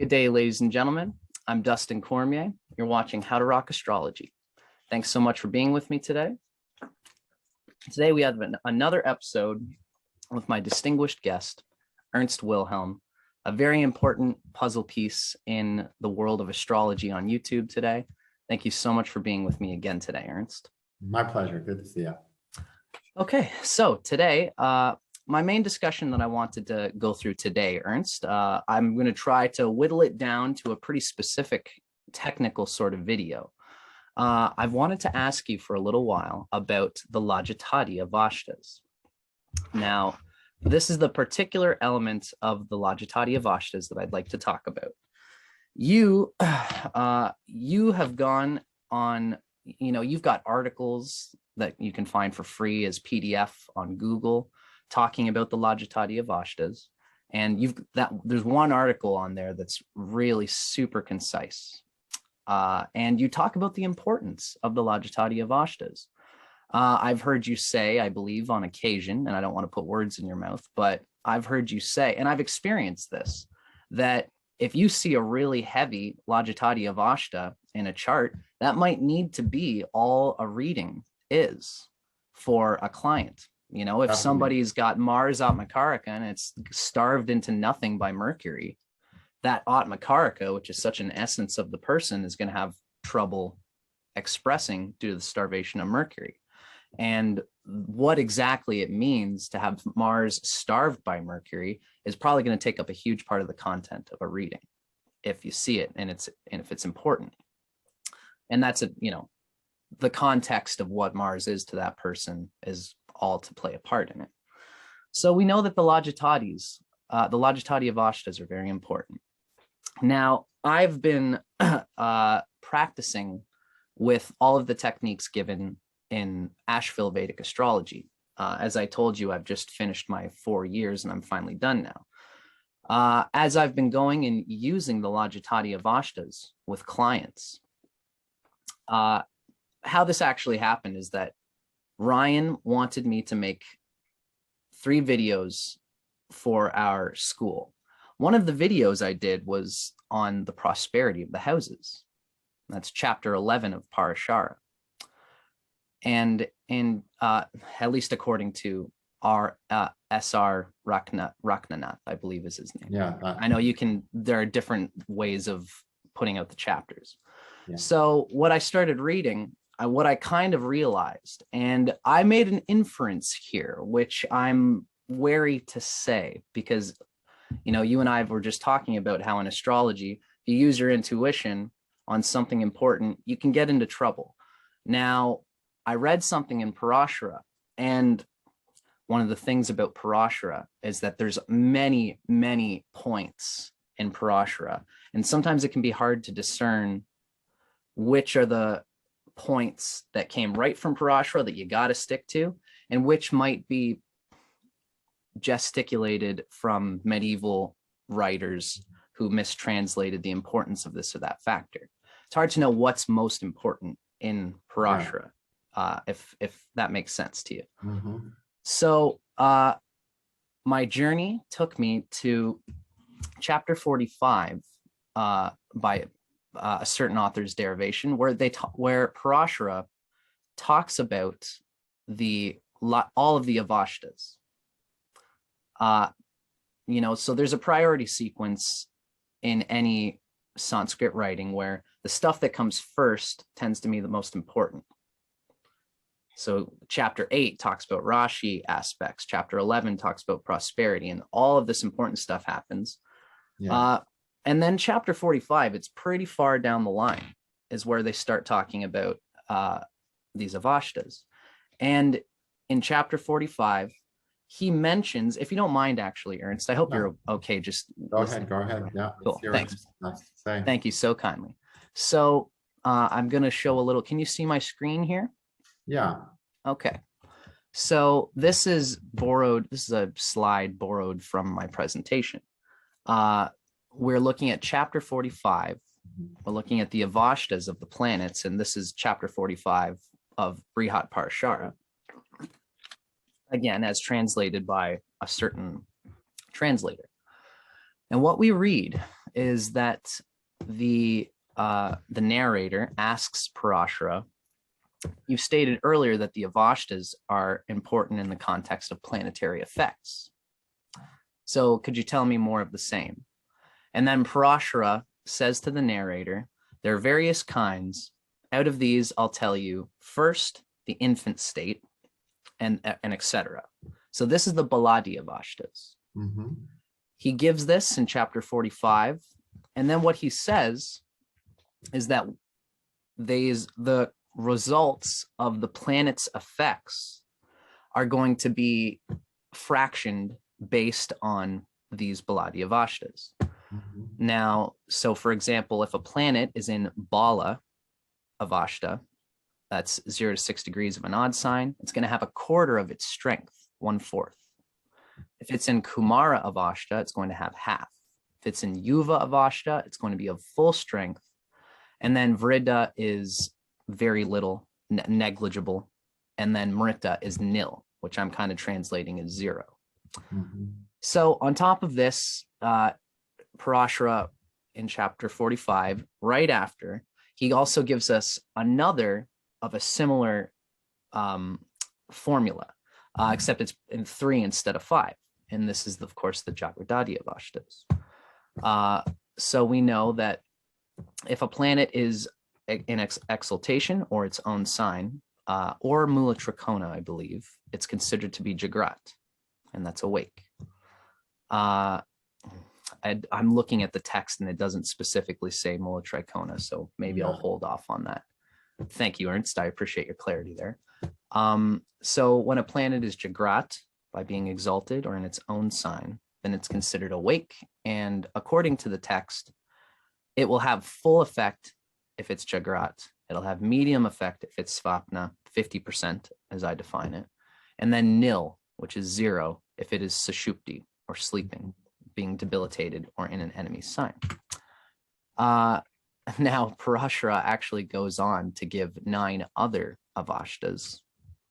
Good day, ladies and gentlemen. I'm Dustin Cormier. You're watching How to Rock Astrology. Thanks so much for being with me today. Today we have another episode with my distinguished guest, Ernst Wilhelm, a very important puzzle piece in the world of astrology on YouTube today. Thank you so much for being with me again today, Ernst. My pleasure. Good to see you. Okay, so today, my main discussion that I wanted to go through today, Ernst, I'm going to try to whittle it down to a pretty specific technical sort of video. I've wanted to ask you for a little while about the Lajitaadi Avastas. Now, this is the particular element of the Lajitaadi Avastas that I'd like to talk about. You have gone on, you've got articles that you can find for free as PDF on Google talking about the Lajitaadi Avastas. And there's one article on there that's really super concise. And you talk about the importance of the Lajitaadi Avastas. I've heard you say, I believe on occasion, and I don't want to put words in your mouth, but I've heard you say, and I've experienced this, that if you see a really heavy Lajitaadi Avasta in a chart, that might need to be all a reading is for a client. You know, if somebody's got Mars Atmakarika and it's starved into nothing by Mercury, that Atmakarika, which is such an essence of the person, is going to have trouble expressing due to the starvation of Mercury. And what exactly it means to have Mars starved by Mercury is probably going to take up a huge part of the content of a reading if you see it and if it's important. And that's the context of what Mars is to that person is all to play a part in it. So we know that the Lajitaadi Avastas are very important. Now, I've been practicing with all of the techniques given in Asheville Vedic astrology. As I told you, I've just finished my 4 years and I'm finally done now. As I've been going and using the Lajitaadi Avastas with clients, how this actually happened is that Ryan wanted me to make 3 videos for our school. One of the videos I did was on the prosperity of the houses. That's chapter 11 of Parashara. And at least according to our S.R. Rakhnanath, I believe is his name. Yeah. I know there are different ways of putting out the chapters. Yeah. So what I started reading, what I kind of realized, and I made an inference here, which I'm wary to say, because, you and I were just talking about how in astrology, if you use your intuition on something important, you can get into trouble. Now, I read something in Parashara, and one of the things about Parashara is that there's many, many points in Parashara, and sometimes it can be hard to discern which are the points that came right from Parashara that you got to stick to, and which might be gesticulated from medieval writers who mistranslated the importance of this or that factor. It's hard to know what's most important in Parashara, if that makes sense to you. Mm-hmm. So my journey took me to chapter 45 by a certain author's derivation, where where Parashara talks about all of the Avastas. So there's a priority sequence in any Sanskrit writing where the stuff that comes first tends to be the most important. So chapter 8 talks about Rashi aspects. Chapter 11 talks about prosperity, and all of this important stuff happens. Yeah. And then chapter 45, it's pretty far down the line, is where they start talking about these Avastas. And in chapter 45, he mentions, if you don't mind, actually, Ernst, I hope you're okay. Just go ahead. Yeah. Cool. Thanks. Thank you so kindly. So I'm going to show a little. Can you see my screen here? Yeah. Okay. So this is borrowed. This is a slide borrowed from my presentation. We're looking at chapter 45. We're looking at the Avastas of the planets, and this is chapter 45 of Brihat Parashara. Again, as translated by a certain translator. And what we read is that the narrator asks Parashara, you've stated earlier that the Avastas are important in the context of planetary effects. So could you tell me more of the same? And then Parashara says to the narrator, there are various kinds. Out of these, I'll tell you first, the infant state, and etc. So this is the Lajitaadi Avastas. He gives this in chapter 45. And then what he says is that the results of the planet's effects are going to be fractioned based on these Lajitaadi Avastas. Now, so for example, if a planet is in Bala Avasta, that's 0 to 6 degrees of an odd sign, it's going to have a quarter of its strength, 1/4. If it's in Kumara Avasta, it's going to have half. If it's in Yuva Avasta, it's going to be of full strength. And then Vriddha is very little, negligible. And then Mrita is nil, which I'm kind of translating as 0. So on top of this, Parashara in chapter 45, right after, he also gives us another of a similar formula, except it's in 3 instead of 5. And this is, of course, the Lajitaadi Avastas. So we know that if a planet is in exaltation or its own sign, or Mula Trikona, I believe, it's considered to be Jagrat, and that's awake. I'm looking at the text and it doesn't specifically say Mula Trikona, so maybe I'll hold off on that. Thank you, Ernst. I appreciate your clarity there. So when a planet is Jagrat, by being exalted or in its own sign, then it's considered awake. And according to the text, it will have full effect if it's Jagrat. It'll have medium effect if it's Svapna, 50% as I define it. And then nil, which is 0, if it is Sushupti or sleeping, being debilitated or in an enemy's sign. Now Parashara actually goes on to give 9 other Avastas,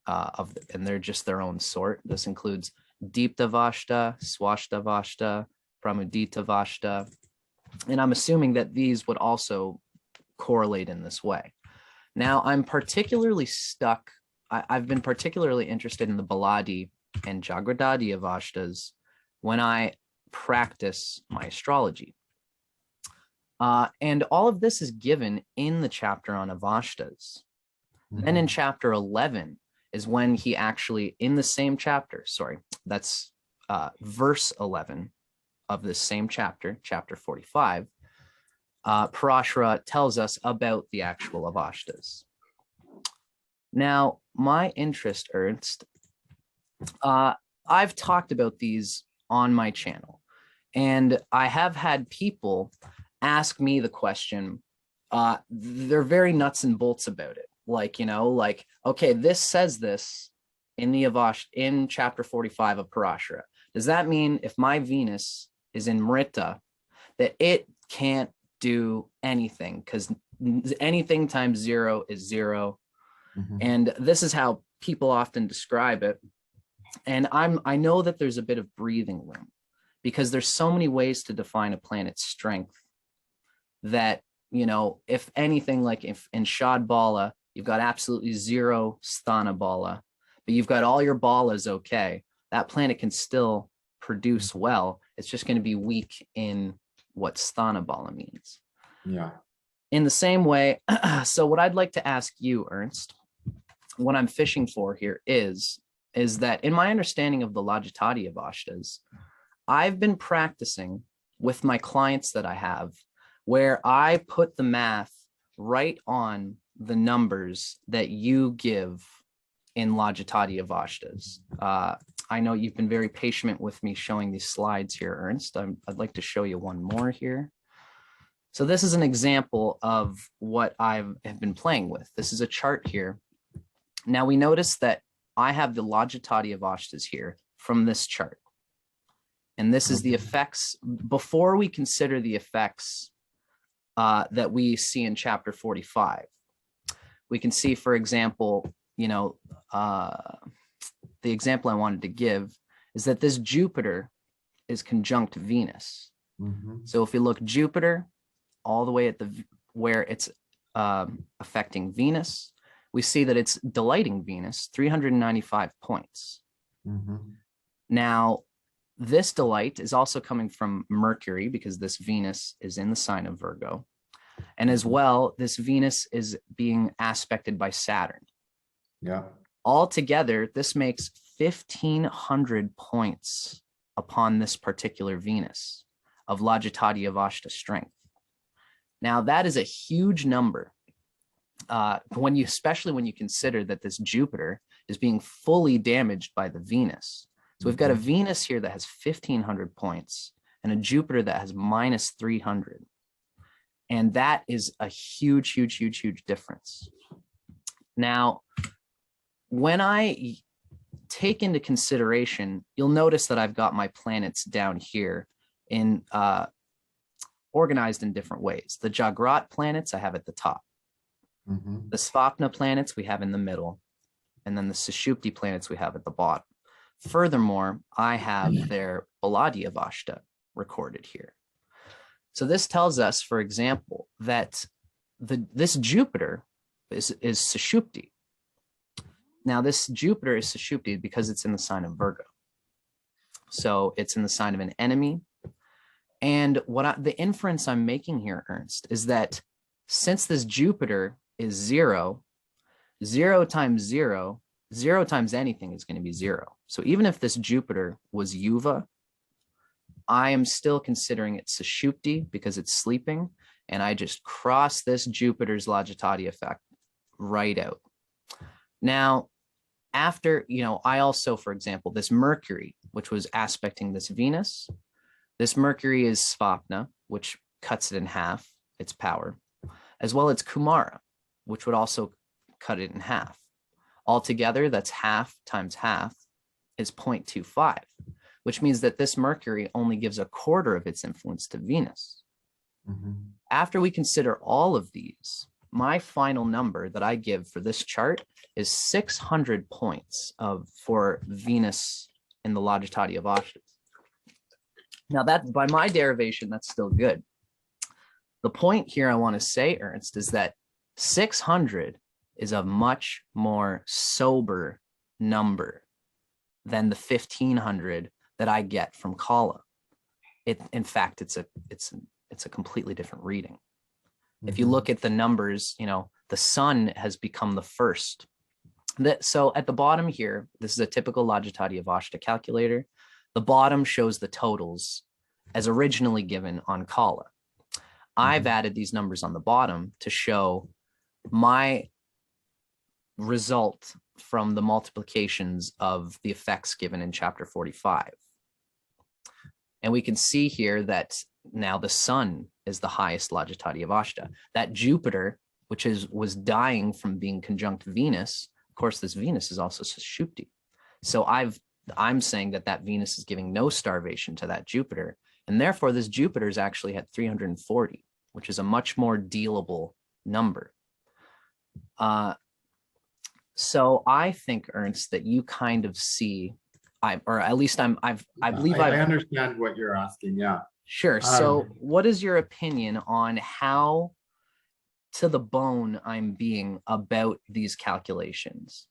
and they're just their own sort. This includes Deepta Avasta, Swashta Avasta, Pramudita Avasta, and I'm assuming that these would also correlate in this way. Now I'm particularly stuck, I've been particularly interested in the Baladi and Jagradadi Avastas when I practice my astrology. And all of this is given in the chapter on Avastas. Then in chapter 11 is when he actually, in the same chapter, that's verse 11 of this same chapter, chapter 45, Parashara tells us about the actual Avastas. Now, my interest, Ernst, I've talked about these on my channel, and I have had people ask me the question, they're very nuts and bolts about it. Like, okay, this says this in the Avast in chapter 45 of Parashara. Does that mean if my Venus is in Mrita, that it can't do anything? Because anything times 0 is 0. And this is how people often describe it. And I know that there's a bit of breathing room, because there's so many ways to define a planet's strength that, if anything, like if in Shad Bala, you've got absolutely 0 Sthana Bala, but you've got all your Balas okay, that planet can still produce well. It's just going to be weak in what Sthana Bala means. Yeah. In the same way, so what I'd like to ask you, Ernst, what I'm fishing for here is that in my understanding of the Lajitaadi Avastas, I've been practicing with my clients that I have, where I put the math right on the numbers that you give in Lajitaadi Avastas. I know you've been very patient with me showing these slides here, Ernst. I'd like to show you one more here. So this is an example of what I have been playing with. This is a chart here. Now we notice that I have the Lajitaadi Avastas here from this chart. And this is the effects, before we consider the effects that we see in chapter 45. We can see, for example, the example I wanted to give is that this Jupiter is conjunct Venus. So if we look Jupiter all the way at where it's affecting Venus, we see that it's delighting Venus 395 points. Now, this delight is also coming from Mercury because this Venus is in the sign of Virgo. And as well, this Venus is being aspected by Saturn. Yeah. Altogether, this makes 1,500 points upon this particular Venus of Lajitaadi Avastas strength. Now, that is a huge number. Especially when you consider that this Jupiter is being fully damaged by the Venus. So we've got a Venus here that has 1,500 points and a Jupiter that has minus 300. And that is a huge, huge, huge, huge difference. Now, when I take into consideration, you'll notice that I've got my planets down here in organized in different ways. The Jagrat planets I have at the top. The Svapna planets we have in the middle. And then the Sushupti planets we have at the bottom. Furthermore, I have their Baladi Avasta recorded here. So this tells us, for example, that this Jupiter is Sushupti. Now, this Jupiter is Sushupti because it's in the sign of Virgo. So it's in the sign of an enemy. And the inference I'm making here, Ernst, is that since this Jupiter is 0, 0 times 0, 0 times anything is going to be 0. So even if this Jupiter was Yuva, I am still considering it Sushupti because it's sleeping. And I just cross this Jupiter's Lajitaadi effect right out. Now, after, I also, for example, this Mercury, which was aspecting this Venus, this Mercury is Svapna, which cuts it in half, its power, as well as Kumara, which would also cut it in half. Altogether, that's half times half is 0.25, which means that this Mercury only gives a quarter of its influence to Venus. After we consider all of these, my final number that I give for this chart is 600 points for Venus in the Lajitaadi Avastas. Now, that by my derivation, that's still good. The point here I want to say, Ernst, is that 600 is a much more sober number than the 1,500 that I get from Kala. In fact, it's a completely different reading. If you look at the numbers, the sun has become the first. So at the bottom here, this is a typical Lajitaadi Avasta calculator. The bottom shows the totals as originally given on Kala. I've added these numbers on the bottom to show my result from the multiplications of the effects given in chapter 45. And we can see here that now the sun is the highest Lajitaadi Avasta. That Jupiter, which was dying from being conjunct Venus, of course, this Venus is also Sushupti. So I'm saying that Venus is giving no starvation to that Jupiter. And therefore, this Jupiter is actually at 340, which is a much more dealable number. So I think, Ernst, that you kind of see, I believe I understand what you're asking. Yeah. Sure. So what is your opinion on how to the bone I'm being about these calculations?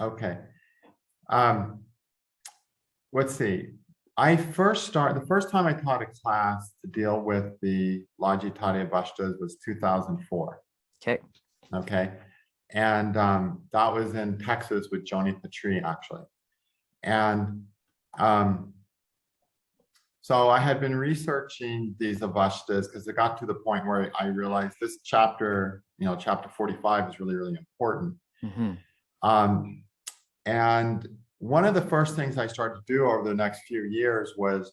Okay. Let's see. The first time I taught a class to deal with the Lajitaadi Avastas was 2004. Okay. Okay. And that was in Texas with Joni Patry, actually. And so I had been researching these Avastas because it got to the point where I realized this chapter, chapter 45 is really, really important. And one of the first things I started to do over the next few years was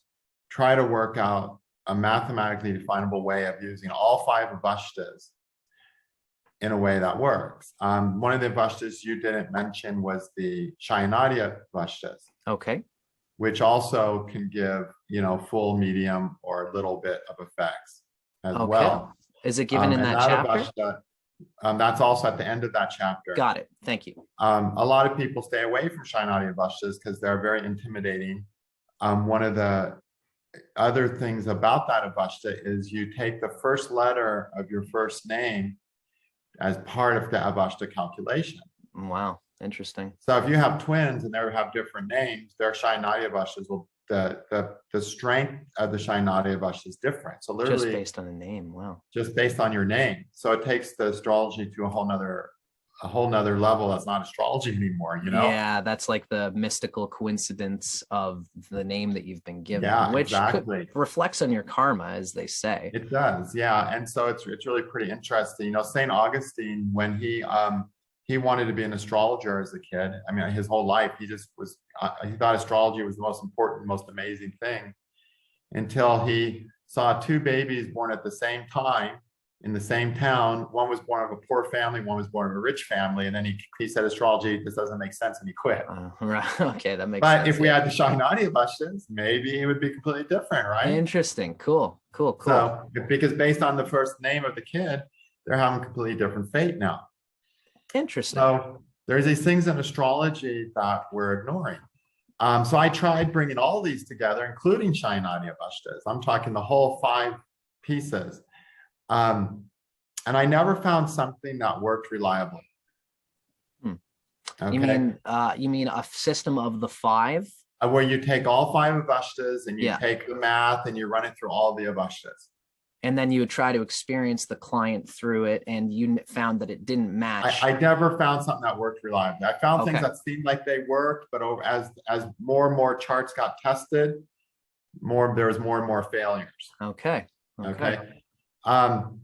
try to work out a mathematically definable way of using all 5 Avastas in a way that works. One of the Avastas you didn't mention was the Shayanaadi Avastas. Okay. Which also can give, full, medium, or a little bit of effects as well. Is it given in that chapter? Avasta, that's also at the end of that chapter. Got it. Thank you. A lot of people stay away from Shayanaadi Avastas because they're very intimidating. One of the other things about that Avasta is you take the first letter of your first name as part of the Avasta calculation. Wow, interesting. So if you have twins and they have different names, their Shainati Avastas will, the strength of the Shainati Avasta is different. So literally Just based on the name. Wow. just based on your name. So it takes the astrology to a whole nother level. That's not astrology anymore, you know? Yeah, that's like the mystical coincidence of the name that you've been given, Yeah, which exactly. reflects on your karma, as they say. It does, yeah. And so it's really pretty interesting. You know, Saint Augustine, when he wanted to be an astrologer as a kid. I mean, his whole life, he just was, he thought astrology was the most important, most amazing thing, until he saw two babies born at the same time in the same town. One was born of a poor family, one was born of a rich family. And then he said, astrology, this doesn't make sense. And he quit. Right. Okay, that makes But sense. if we had the Shainati Avastas, maybe it would be completely different, right? Interesting. Cool. So, because based on the first name of the kid, they're having a completely different fate now. Interesting. So there's these things in astrology that we're ignoring. So I tried bringing all these together, including Shainati Avastas. I'm talking the whole 5 pieces. And I never found something that worked reliably. Okay. You mean a system of the 5? Where you take all 5 Avastas and you take the math and you run it through all the Avastas. And then you would try to experience the client through it, and you found that it didn't match. I never found something that worked reliably. I found things that seemed like they worked, but as more and more charts got tested, there was more and more failures. Okay. And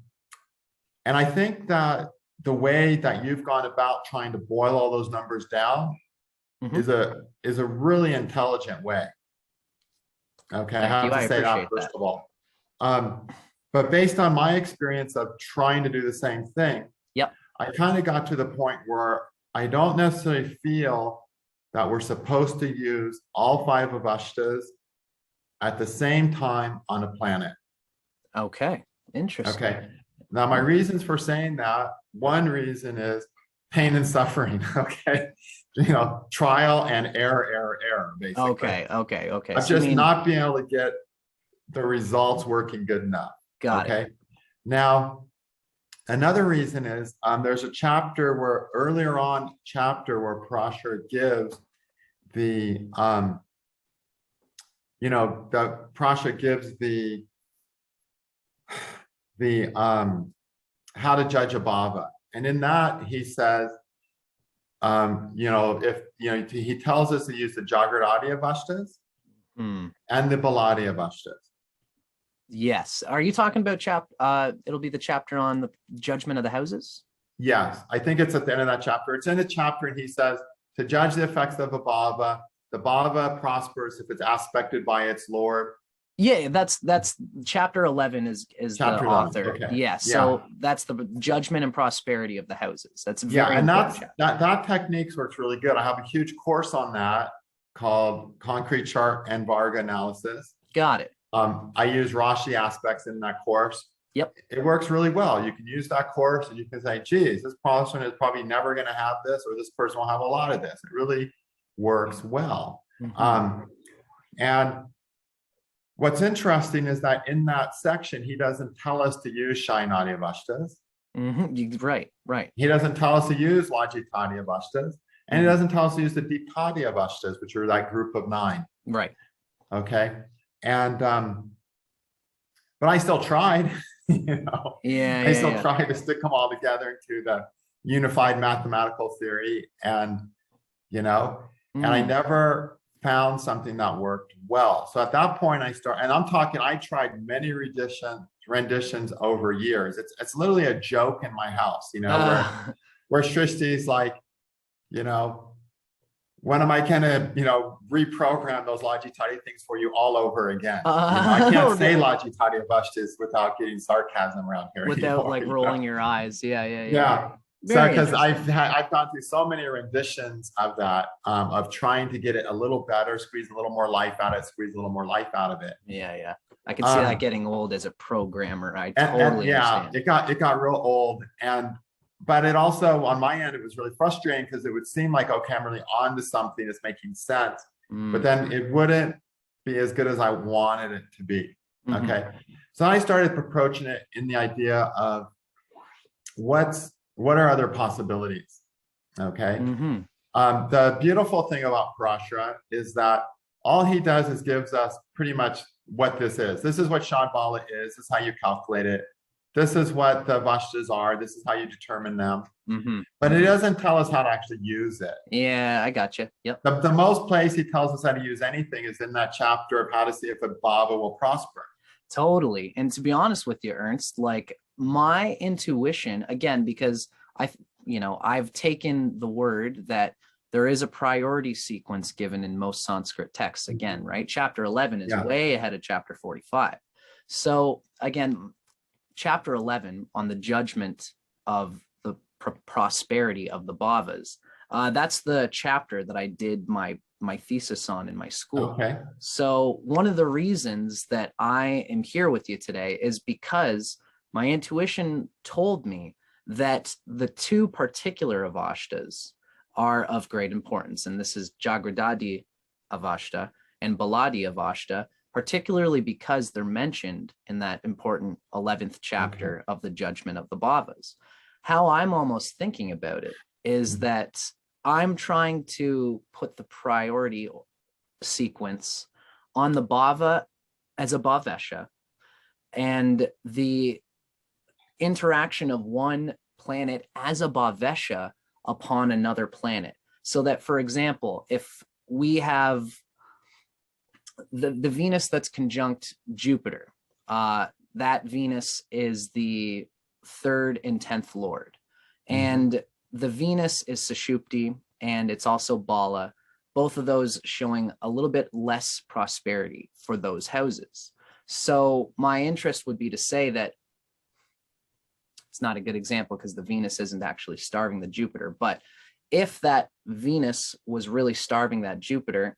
I think that the way that you've gone about trying to boil all those numbers down is a really intelligent way. Okay, I have to say that first of all. But based on my experience of trying to do the same thing, I kind of got to the point where I don't necessarily feel that we're supposed to use all 5 Avastas at the same time on a planet. Okay, interesting. Okay, now my reasons for saying that, one reason is pain and suffering. Okay, you know, trial and error, basically. Okay. Of just not being able to get the results working good enough. Got it. Now, another reason is there's a chapter where earlier on where Prasha gives the how to judge a bhava, and in that he says, he tells us to use the Jagratadi Avastas and the Baladi Avastas. Yes. Are you talking about it'll be the chapter on the judgment of the houses? Yes, I think it's at the end of that chapter. It's in the chapter, and he says to judge the effects of a bhava. The bhava prospers if it's aspected by its lord. Yeah, that's chapter 11 is chapter the author. Okay. Yeah, so that's the judgment and prosperity of the houses. That's very important. That technique works really good. I have a huge course on that called Concrete Chart and Varga Analysis. Got it. I use Rashi aspects in that course. Yep. It works really well. You can use that course and you can say, geez, this person is probably never going to have this, or this person will have a lot of this. It really works well. And what's interesting is that in that section, he doesn't tell us to use Shainati Avastas. Right. He doesn't tell us to use Lajitaadi Avastas. And he doesn't tell us to use the Diptadi Avastas, which are that group of 9. Right. Okay. And but I still tried, I still tried to stick them all together into the unified mathematical theory, and and I never found something that worked well. So at that point I tried many renditions over years. It's literally a joke in my house, where Shrishti's like, when am I gonna, reprogram those Lajitaadi things for you all over again? I can't say Lajitaadi Avastas without getting sarcasm around here. Without rolling your eyes. Yeah. So because I've gone through so many renditions of that, of trying to get it a little better, squeeze a little more life out of it, squeeze a little more life out of it. Yeah. I can see that getting old as a programmer. I totally understand. It got real old, but it also, on my end, it was really frustrating because it would seem like, okay, I'm really on to something that's making sense, but then it wouldn't be as good as I wanted it to be. Mhm. Okay. So I started approaching it in the idea of what are other possibilities. Okay. Mhm. The beautiful thing about Parashara is that all he does is gives us pretty much what this is. This is what Shadbala is. This is how you calculate it. This is what the Avastas are. This is how you determine them. Mhm. But it Mhm. doesn't tell us how to actually use it. Yeah, I got you. Yep. The most place he tells us how to use anything is in that chapter of how to see if a bhava will prosper. Totally. And to be honest with you, Ernst, like my intuition, again, because I've taken the word that there is a priority sequence given in most Sanskrit texts, again, right? Chapter 11 is Yeah. way ahead of chapter 45. So again, chapter 11 on the judgment of the prosperity of the bhavas, that's the chapter that I did my thesis on in my school. Okay. So one of the reasons that I am here with you today is because my intuition told me that the two particular avastas are of great importance. And this is Lajitaadi Avasta and Baladi Avasta, particularly because they're mentioned in that important 11th chapter of the judgment of the bhavas. How I'm almost thinking about it is that I'm trying to put the priority sequence on the bhava as a bhavesha, and the interaction of one planet as a bhavesha upon another planet. So that, for example, if we have the Venus that's conjunct Jupiter, that Venus is the 3rd and 10th lord. And the Venus is Sushupti, and it's also Bala, both of those showing a little bit less prosperity for those houses. So my interest would be to say that it's not a good example because the Venus isn't actually starving the Jupiter, but if that Venus was really starving that Jupiter,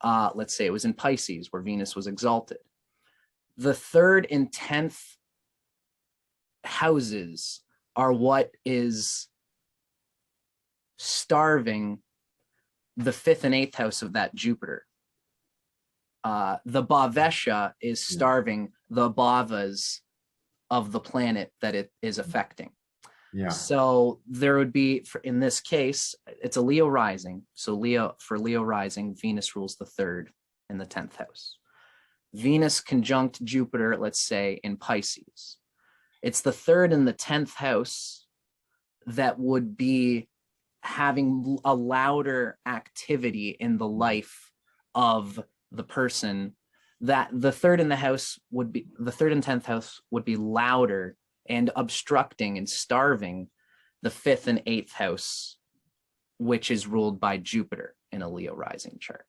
let's say it was in Pisces where Venus was exalted, the 3rd and 10th houses are what is starving the 5th and 8th house of that Jupiter. The bhavesha is starving the bhavas of the planet that it is affecting. Yeah. So there would be, in this case, it's a Leo rising. So for Leo rising, Venus rules the 3rd and the 10th house. Venus conjunct Jupiter, let's say in Pisces. It's the 3rd and the 10th house that would be having a louder activity in the life of the person, that the 3rd and 10th house would be louder and obstructing and starving the 5th and 8th house, which is ruled by Jupiter in a Leo rising chart.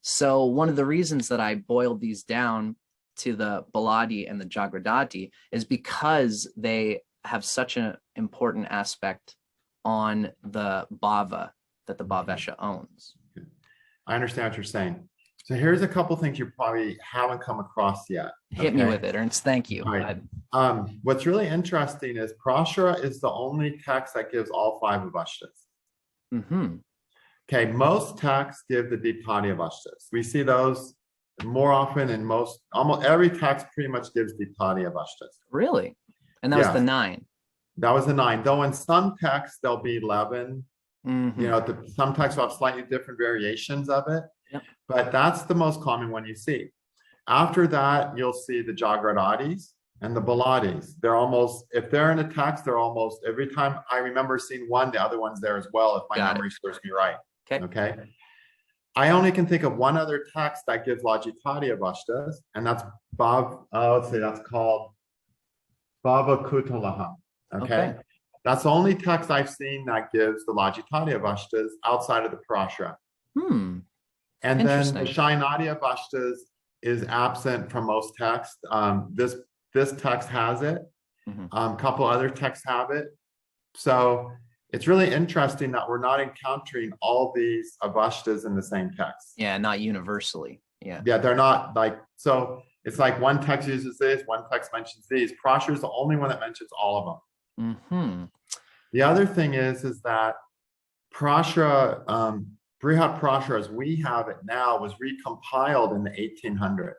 So one of the reasons that I boiled these down to the Baladi and the Lajitaadi is because they have such an important aspect on the bhava that the bhavesha owns. I understand what you're saying. So here's a couple things you probably haven't come across yet. Hit me with it, Ernst. Thank you. Right. What's really interesting is Parashara is the only text that gives all 5 avastas. Okay, most texts give the Lajitaadi Avastas. We see those more often in almost every text pretty much gives Lajitaadi Avastas. Really? And that was the 9. That was the 9. Though in some texts there'll be 11. You know, some texts will have slightly different variations of it. Yep. But that's the most common one you see. After that, you'll see the Lajitaadis and the Baladis. They're almost, if they're in a text, they're almost every time I remember seeing one, the other one's there as well, if my memory serves me right. Okay. I only can think of one other text that gives Lajitaadi Avastas, and that's let's say that's called Bhava Kutalaha. Okay. That's the only text I've seen that gives the Lajitaadi Avastas outside of the Parashara. And then the Shainadi Avastas is absent from most texts. This text has it. A couple other texts have it. So it's really interesting that we're not encountering all these avastas in the same text. Yeah, not universally. Yeah, they're not like, so it's like one text uses this, one text mentions these. Parashara is the only one that mentions all of them. The other thing is that Parashara Brihat Prashara, as we have it now, was recompiled in the 1800s.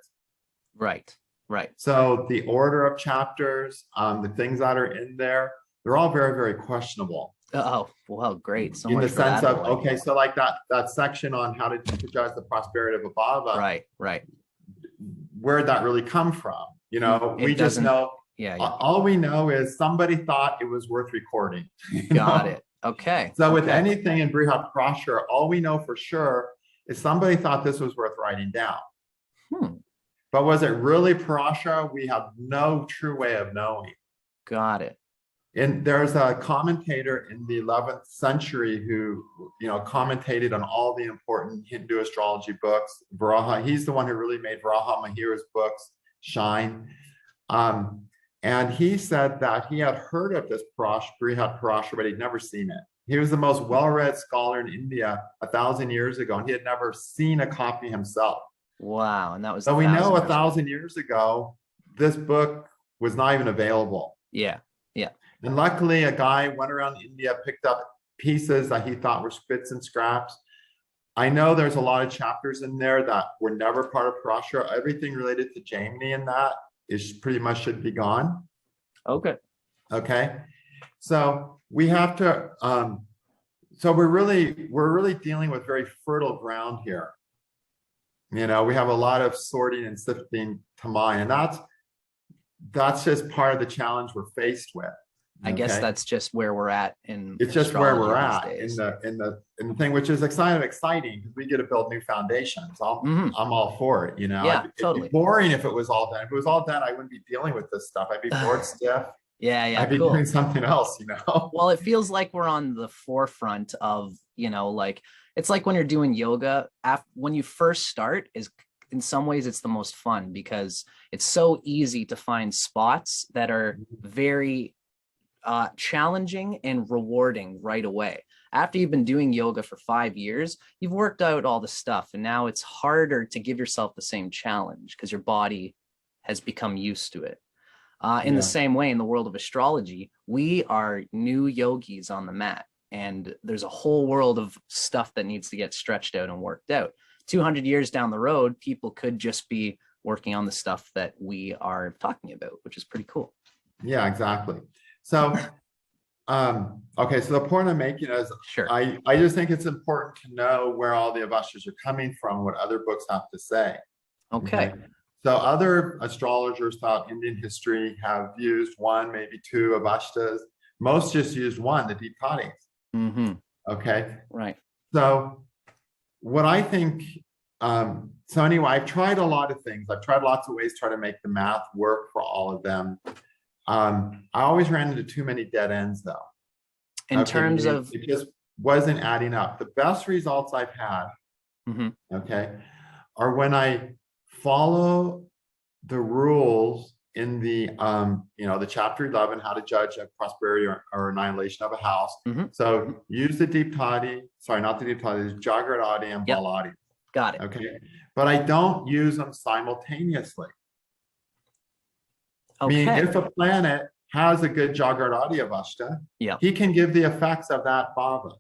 Right. Right. So the order of chapters, the things that are in there, they're all very, very questionable. Oh, well, great. So in much the for sense that of, whole idea. okay, so like that section on how to judge the prosperity of a bhava, Right. Right. where did that really come from? You know, It we just doesn't- know, Yeah. Yeah. all we know is somebody thought it was worth recording. Got it. Okay. So with okay. anything in Brihat Prashara, all we know for sure is somebody thought this was worth writing down. But was it really Prashara? We have no true way of knowing. Got it. And there's a commentator in the 11th century who, commentated on all the important Hindu astrology books. Varaha, he's the one who really made Varaha Mahira's books shine. And he said that he had heard of this Brihat Parashara, but he'd never seen it. He was the most well-read scholar in India 1,000 years ago, and he had never seen a copy himself. Wow. And that was So we know 1,000 years ago, this book was not even available. Yeah. Yeah. And luckily, a guy went around India, picked up pieces that he thought were spits and scraps. I know there's a lot of chapters in there that were never part of Parashara. Everything related to Jaimini and that is pretty much should be gone. Okay. Okay. So we have to, so we're really dealing with very fertile ground here. We have a lot of sorting and sifting to mine, and that's just part of the challenge we're faced with. I guess that's just where we're at in it's just where we're astrology at these in the thing, which is exciting because we get to build new foundations. I'm all for it. Yeah, totally. It'd be boring if it was all done. If it was all done, I wouldn't be dealing with this stuff. I'd be bored stiff. Yeah. I'd be doing something else. Well, it feels like we're on the forefront of, like it's like when you're doing yoga. When you first start, is in some ways it's the most fun because it's so easy to find spots that are very challenging and rewarding right away. After you've been doing yoga for 5 years, you've worked out all the stuff, and now it's harder to give yourself the same challenge because your body has become used to it. In the same way, in the world of astrology, we are new yogis on the mat, and there's a whole world of stuff that needs to get stretched out and worked out. 200 years down the road, people could just be working on the stuff that we are talking about, which is pretty cool. Yeah, exactly. So, okay, so the point I'm making is, sure, I just think it's important to know where all the Avastas are coming from, what other books have to say. Okay. So other astrologers throughout Indian history have used one, maybe two Avastas. Most just used one, the Deepthadis. Okay. Right. So what I think, so anyway, I've tried a lot of things. I've tried lots of ways to try to make the math work for all of them. I always ran into too many dead ends though. In terms of, it just wasn't adding up. The best results I've had, okay, are when I follow the rules in the the chapter 11, how to judge a prosperity or annihilation of a house. So use the Deepthadi, sorry, not the Deepthadi, Jagratadi and Baladi. Got it. Okay, but I don't use them simultaneously. Okay. I mean, if a planet has a good Jagratadi Avasta, he can give the effects of that bhava,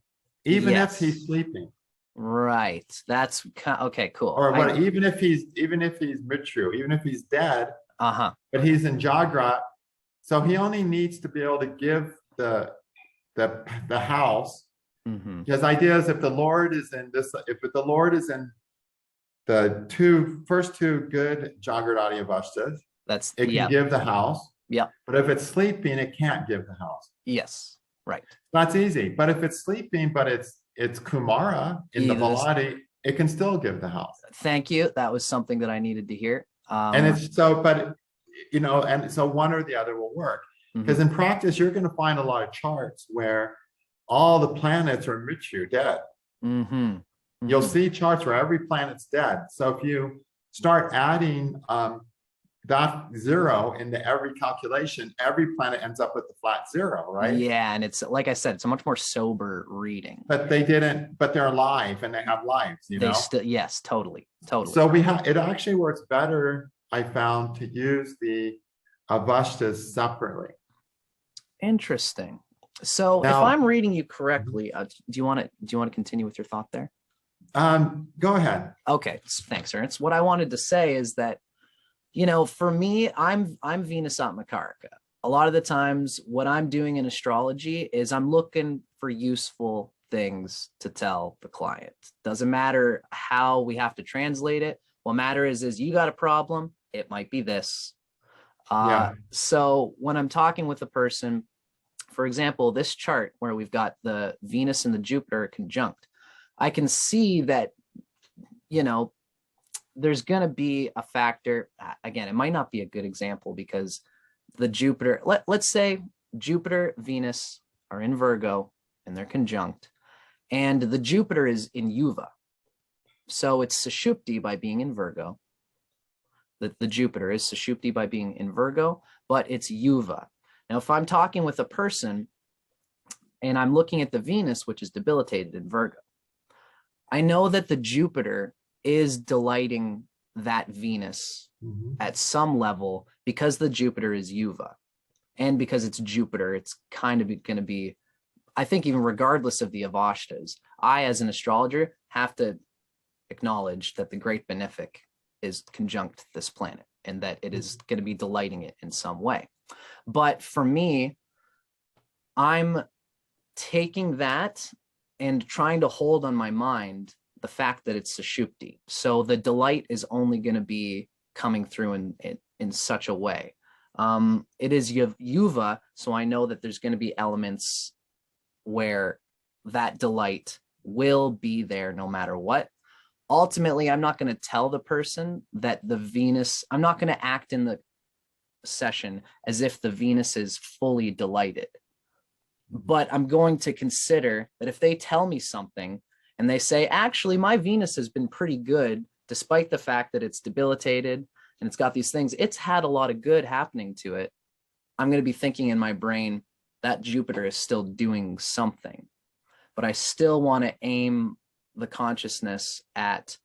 even if he's sleeping. Right. That's okay. Cool. Or what? Even if he's Mrityu, even if he's dead, but he's in Jagrat, so he only needs to be able to give the house. His idea is if the Lord is in this, if the Lord is in the first two good Jagratadi Avastas, it can give the house. Yeah. But if it's sleeping, it can't give the house. Yes. Right. That's easy. But if it's sleeping, but it's Kumara in the Baladi, it can still give the house. Thank you. That was something that I needed to hear. And it's so, but and so one or the other will work. Because in practice, you're going to find a lot of charts where all the planets are Mrityu, dead. You'll see charts where every planet's dead. So if you start adding that zero into every calculation, every planet ends up with the flat zero, right? Yeah, and it's like I said, it's a much more sober reading. But they're alive and they have lives, They still, yes, totally. So it actually works better, I found, to use the Avastas separately. Interesting. So now, if I'm reading you correctly, do you want to continue with your thought there? Go ahead. Okay, thanks, Ernst. What I wanted to say is that, for me, I'm Venus Atmakaraka. A lot of the times what I'm doing in astrology is I'm looking for useful things to tell the client. Doesn't matter how we have to translate it. What matters is you got a problem, it might be this. So when I'm talking with a person, for example, this chart where we've got the Venus and the Jupiter conjunct, I can see that, there's going to be a factor. Again, it might not be a good example because the Jupiter, let's say Jupiter, Venus are in Virgo and they're conjunct, and the Jupiter is in Yuva. So it's Sushupti by being in Virgo. The Jupiter is Sushupti by being in Virgo, but it's Yuva. Now, if I'm talking with a person and I'm looking at the Venus, which is debilitated in Virgo, I know that the Jupiter is delighting that Venus at some level because the Jupiter is Yuva. And because it's Jupiter, it's kind of going to be, I think, even regardless of the Avastas, I, as an astrologer, have to acknowledge that the great benefic is conjunct this planet and that it is going to be delighting it in some way. But for me, I'm taking that and trying to hold on my mind the fact that it's Sushupti. So the delight is only going to be coming through in such a way. It is Yuva, so I know that there's going to be elements where that delight will be there no matter what. Ultimately, I'm not going to tell the person that the Venus, I'm not going to act in the session as if the Venus is fully delighted. But I'm going to consider that if they tell me something and they say, actually, my Venus has been pretty good, despite the fact that it's debilitated and it's got these things, it's had a lot of good happening to it. I'm going to be thinking in my brain that Jupiter is still doing something, but I still want to aim the consciousness at,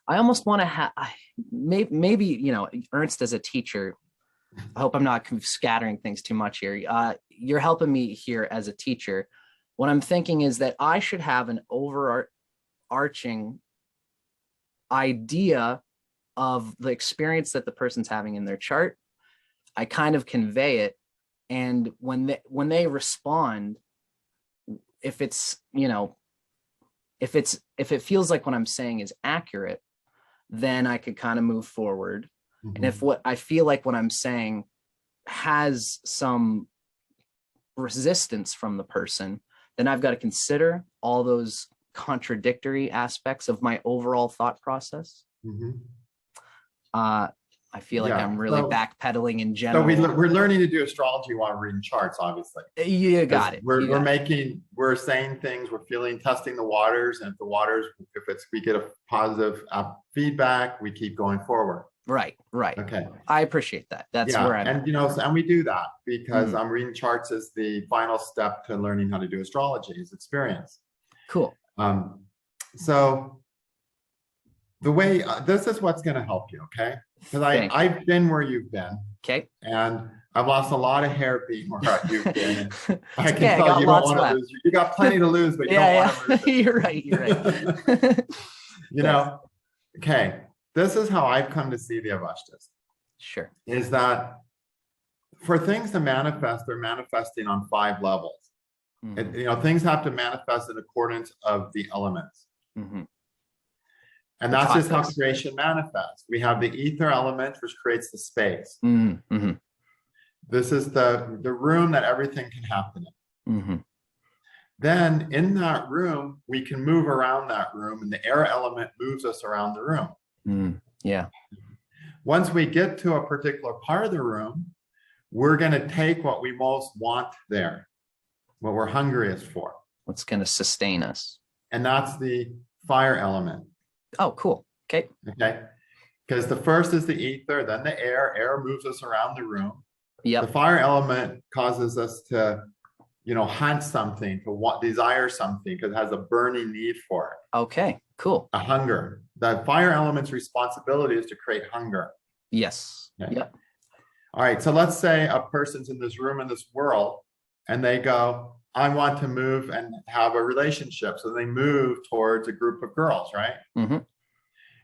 I almost want to have, maybe, Ernst as a teacher, I hope I'm not scattering things too much here. You're helping me here as a teacher. What I'm thinking is that I should have an overarching idea of the experience that the person's having in their chart. I kind of convey it. And when they respond, if it's, if it feels like what I'm saying is accurate, then I could kind of move forward. And if what I feel like what I'm saying has some resistance from the person, then I've got to consider all those contradictory aspects of my overall thought process. I feel like I'm really backpedaling in general. So we're learning to do astrology while reading charts, obviously. You got it. We're saying things, we're testing the waters, and if we get a positive feedback, we keep going forward. Right. Okay. I appreciate that. That's where I'm. And we do that because reading charts is the final step to learning how to do astrology, is experience. Cool. So the way this is what's going to help you, okay? Because I've been where you've been. Okay. And I've lost a lot of hair being where you've been. I can okay, tell you don't want to left. lose. You got plenty to lose, but you don't want to lose. You're right. Okay. This is how I've come to see the Avastas. Sure. Is that for things to manifest, they're manifesting on 5 levels. Things have to manifest in accordance of the elements. And that's just how creation manifests. We have the ether element, which creates the space. This is the room that everything can happen in. Then in that room, we can move around that room, and the air element moves us around the room. Yeah. Once we get to a particular part of the room, we're going to take what we most want there, what we're hungriest for. What's going to sustain us. And that's the fire element. Oh, cool. Okay. Because the first is the ether, then the air. Air moves us around the room. Yep. The fire element causes us to, hunt something, to desire something, because it has a burning need for it. Okay, cool. A hunger. The fire element's responsibility is to create hunger. Yes. Okay. Yep. All right. So let's say a person's in this room in this world, and they go, I want to move and have a relationship. So they move towards a group of girls, right?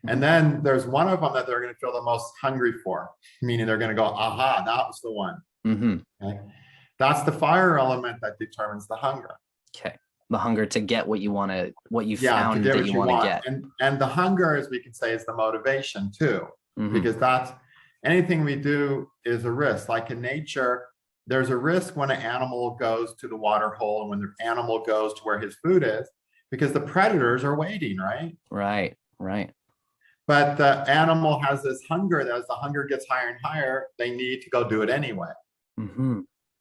And then there's one of them that they're going to feel the most hungry for, meaning they're going to go, aha, that was the one. Okay? That's the fire element that determines the hunger. Okay. The hunger to get what you want to, what you Yeah, found that you want to get. And the hunger, as we can say, is the motivation too, because that's anything we do is a risk. Like in nature, there's a risk when an animal goes to the water hole and when the animal goes to where his food is, because the predators are waiting, right? Right. But the animal has this hunger that as the hunger gets higher and higher, they need to go do it anyway.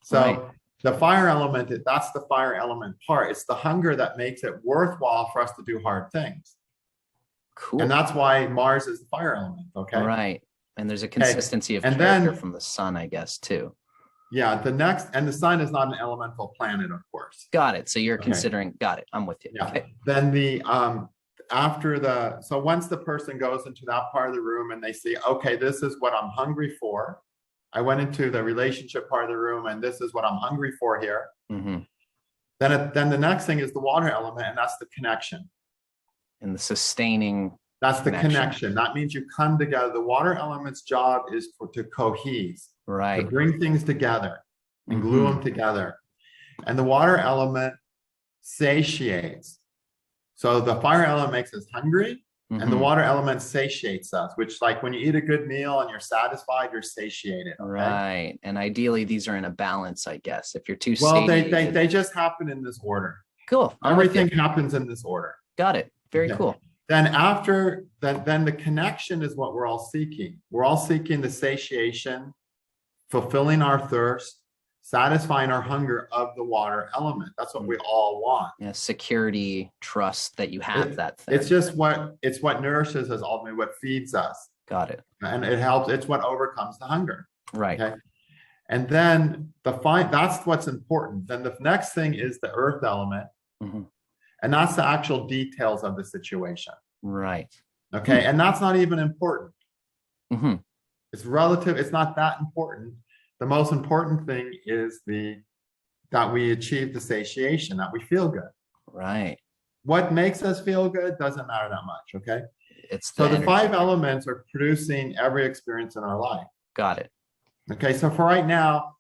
So the fire element, that's the fire element part. It's the hunger that makes it worthwhile for us to do hard things. Cool. And that's why Mars is the fire element, okay? Right. And there's a consistency of and character then, from the sun, I guess, too. Yeah, and the sun is not an elemental planet, of course. Got it. So you're considering, got it. I'm with you. Yeah. Okay. Then so once the person goes into that part of the room and they see, okay, this is what I'm hungry for. I went into the relationship part of the room and this is what I'm hungry for here. Then the next thing is the water element, and that's the connection. And the sustaining. That's the connection. That means you come together. The water element's job is to cohese, right? To bring things together and glue them together. And the water element satiates. So the fire element makes us hungry, and the water element satiates us, which, like when you eat a good meal and you're satisfied, you're satiated. Okay? Right. And ideally, these are in a balance, I guess. If you're too satiated, they just happen in this order. Cool. Everything happens in this order. Got it. Very cool. Then then the connection is what we're all seeking. We're all seeking the satiation, fulfilling our thirst, satisfying our hunger of the water element. That's what we all want. Yeah, security, trust that you have that thing. It's what nourishes us ultimately, what feeds us. Got it. And it helps. It's what overcomes the hunger. Right. Okay. And then that's what's important. Then the next thing is the earth element. And that's the actual details of the situation. Right. Okay. And that's not even important. It's relative. It's not that important. The most important thing is that we achieve the satiation, that we feel good. Right. What makes us feel good doesn't matter that much. Okay. So the 5 elements are producing every experience in our life. Got it. Okay. So for right now,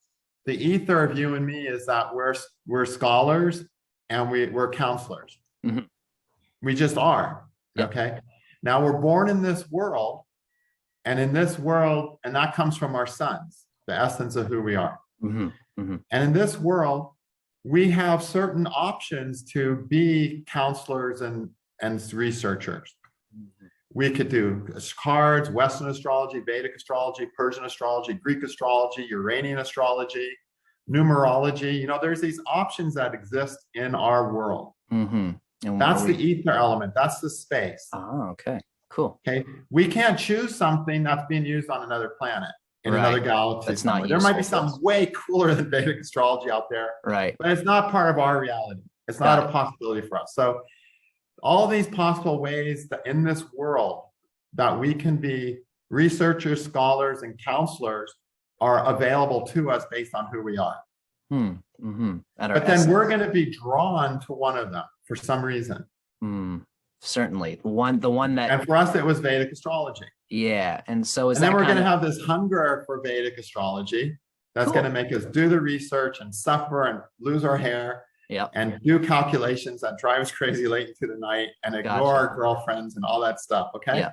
the ether of you and me is that we're scholars and we're counselors. We just are. Yep. Okay. Now we're born in this world, and that comes from our sons, the essence of who we are. And in this world, we have certain options to be counselors and researchers. We could do cards, Western astrology, Vedic astrology, Persian astrology, Greek astrology, Uranian astrology, numerology. There's these options that exist in our world. That's the ether element. That's the space. Oh, okay. Cool. Okay. We can't choose something that's being used on another planet, in another galaxy. That's not there might be something way cooler than Vedic astrology out there. Right. But it's not part of our reality. It's not a possibility for us. So all these possible ways that in this world that we can be researchers, scholars, and counselors are available to us based on who we are. But then we're going to be drawn to one of them for some reason. Certainly. The one that, and for us, it was Vedic astrology. Yeah. And so then we're going to have this hunger for Vedic astrology that's going to make us do the research and suffer and lose our hair. And do calculations that drive us crazy late into the night and ignore our girlfriends and all that stuff. Okay.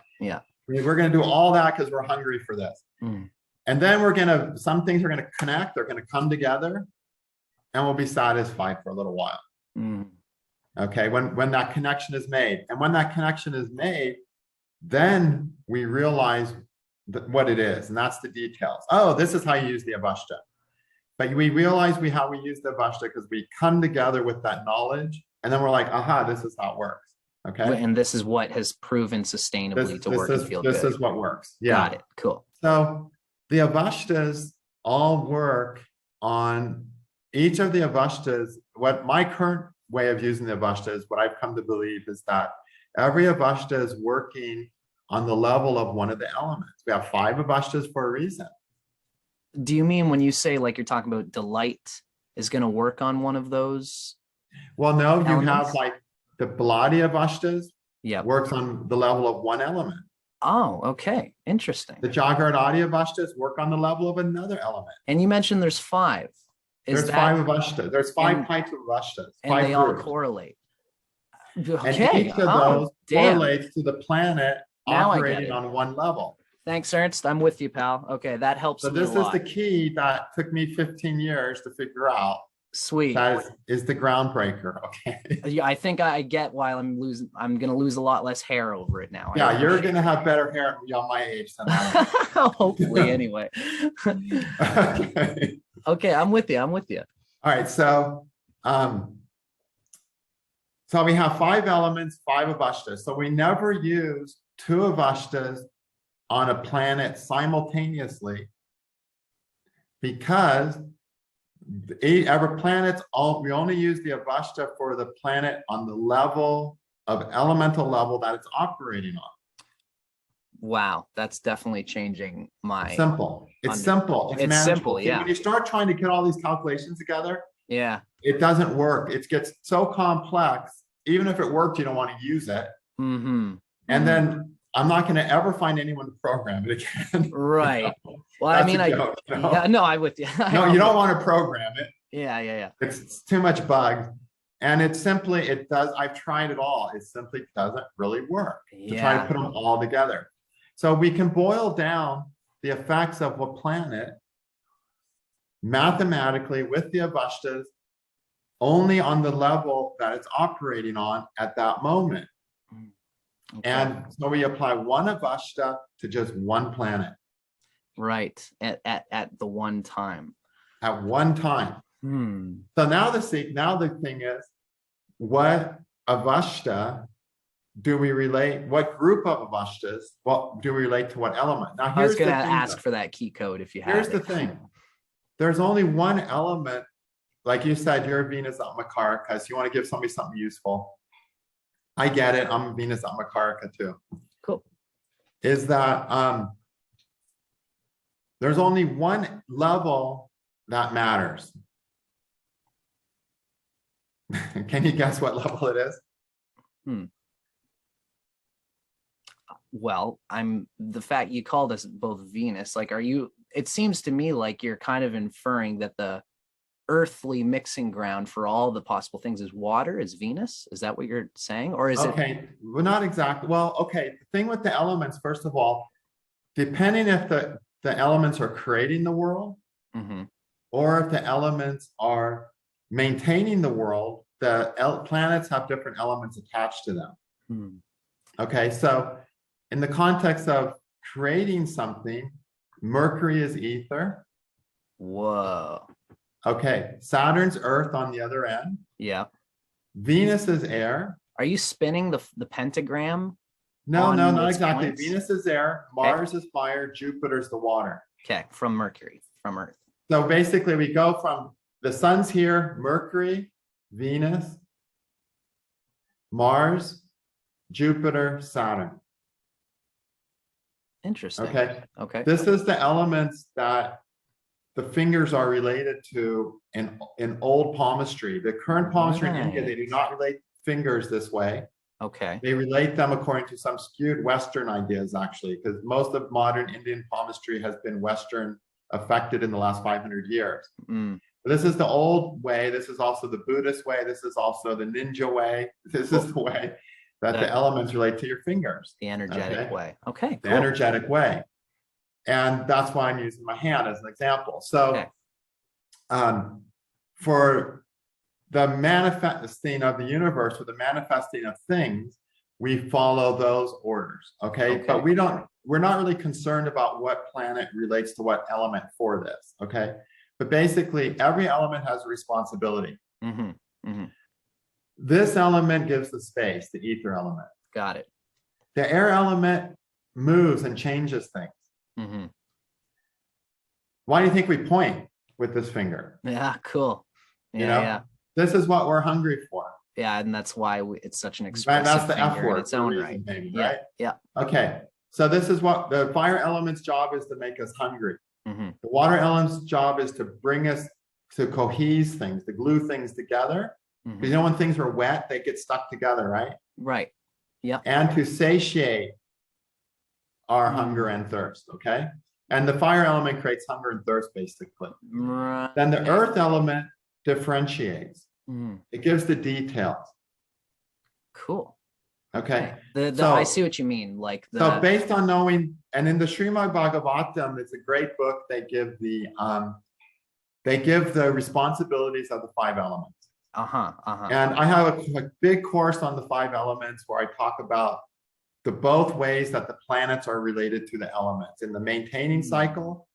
We're going to do all that because we're hungry for this. And then some things are going to connect. They're going to come together, and we'll be satisfied for a little while. Okay. When that connection is made, and when that connection is made, then we realize what it is, and that's the details. Oh, this is how you use the Avasta. But we realize how we use the Avasta because we come together with that knowledge, and then we're like, aha, this is how it works. Okay. And this is what has proven sustainably to work and feel good. This is what works. Yeah. Got it. Cool. So the Avastas all work on each of the Avastas. What my current way of using the Avasta is, what I've come to believe is that every Avasta is working on the level of one of the elements. We have 5 Avastas for a reason. Do you mean when you say, like, you're talking about delight is going to work on one of those Well, no, you have elements? like the Lajitaadi Avastas Yep. works on the level of one element. Oh, okay. Interesting. The Lajitaadi Avastas work on the level of another element. And you mentioned there's 5. There's 5 Avastas. There's 5 types of Avastas. And 5 they all groups. correlate. And Okay. each of those correlates to the planet operating on one level. Thanks, Ernst. I'm with you, pal. Okay, that helps So me a this lot. is the key that took me 15 years to figure out. Sweet. That is the groundbreaker. Okay. Yeah, I think I get why I'm going to lose a lot less hair over it now. Yeah, you're going to have better hair on my age than I am. Hopefully, anyway. Okay. Okay, I'm with you. I'm with you. All right, so we have 5 elements, 5 Avastas. So we never use 2 Avastas on a planet simultaneously because every planet's we only use the Avasta for the planet on the level of elemental level that it's operating on. Wow, that's definitely changing my simple. It's simple. It's manageable. Simple, yeah. When you start trying to get all these calculations together, yeah, it doesn't work. It gets so complex. Even if it worked, you don't want to use it. Mm-hmm. And then I'm not going to ever find anyone to program it again. Right. You know? Well, That's I mean, a joke, you know? yeah, no, I'm with you. No, you don't want to program it. Yeah. It's too much bugs. And it does, I've tried it all. It simply doesn't really work to try to put them all together. So we can boil down the effects of a planet mathematically with the Avastas only on the level that it's operating on at that moment. Okay. And so we apply one Avasta to just one planet. Right. At the one time. At one time. So now the thing is, what Avasta do we relate? What group of Avastas? What do we relate to what element? Now, I was going to ask for that key code if you have. Here's the thing: there's only one element. Like you said, you're Venus Atmakaraka, so you want to give somebody something useful. I get it. I'm Venus Atmakaraka too. Cool. Is that there's only one level that matters. Can you guess what level it is? Well, the fact you called us both Venus, like, it seems to me like you're kind of inferring that the earthly mixing ground for all the possible things is water, is Venus. Is that what you're saying? Or is it? Okay, well, not exactly. Well, okay, the thing with the elements, first of all, depending if the elements are creating the world or if the elements are maintaining the world, the planets have different elements attached to them. Okay, so in the context of creating something, Mercury is ether. Whoa. Okay, Saturn's earth on the other end. Yeah. Venus is air. Are you spinning the pentagram? No, not exactly. Points? Venus is air, Mars is fire, Jupiter's the water. Okay, from Mercury, from Earth. So basically we go from the sun's here, Mercury, Venus, Mars, Jupiter, Saturn. Interesting. Okay. This is the elements that the fingers are related to in old palmistry. The current palmistry in India, they do not relate fingers this way. Okay. They relate them according to some skewed Western ideas, actually, because most of modern Indian palmistry has been Western affected in the last 500 years. This is the old way. This is also the Buddhist way. This is also the ninja way. This is the way that the elements relate to your fingers. The energetic way. Okay. The energetic way. And that's why I'm using my hand as an example. So for the manifesting of the universe, or the manifesting of things, we follow those orders. Okay. But we're not really concerned about what planet relates to what element for this. Okay. But basically every element has a responsibility. This element gives the space, the ether element. Got it. The air element moves and changes things. Why do you think we point with this finger? Yeah, cool. Yeah. This is what we're hungry for. Yeah, and that's why it's such an expressive that's the F finger word in its own reason, right. maybe, Yeah, right? yeah. Okay, so this is what the fire element's job is, to make us hungry. The water element's job is to bring us to cohese things, to glue things together. Because you know, when things are wet, they get stuck together, right? Right. Yep. And to satiate our hunger and thirst, okay? And the fire element creates hunger and thirst, basically. Right. Then the earth element differentiates. Mm. It gives the details. Cool. Okay. So, I see what you mean. Like so based on knowing, and in the Srimad Bhagavatam, it's a great book. They give the responsibilities of the 5 elements. And I have a big course on the 5 elements where I talk about the both ways that the planets are related to the elements in the maintaining cycle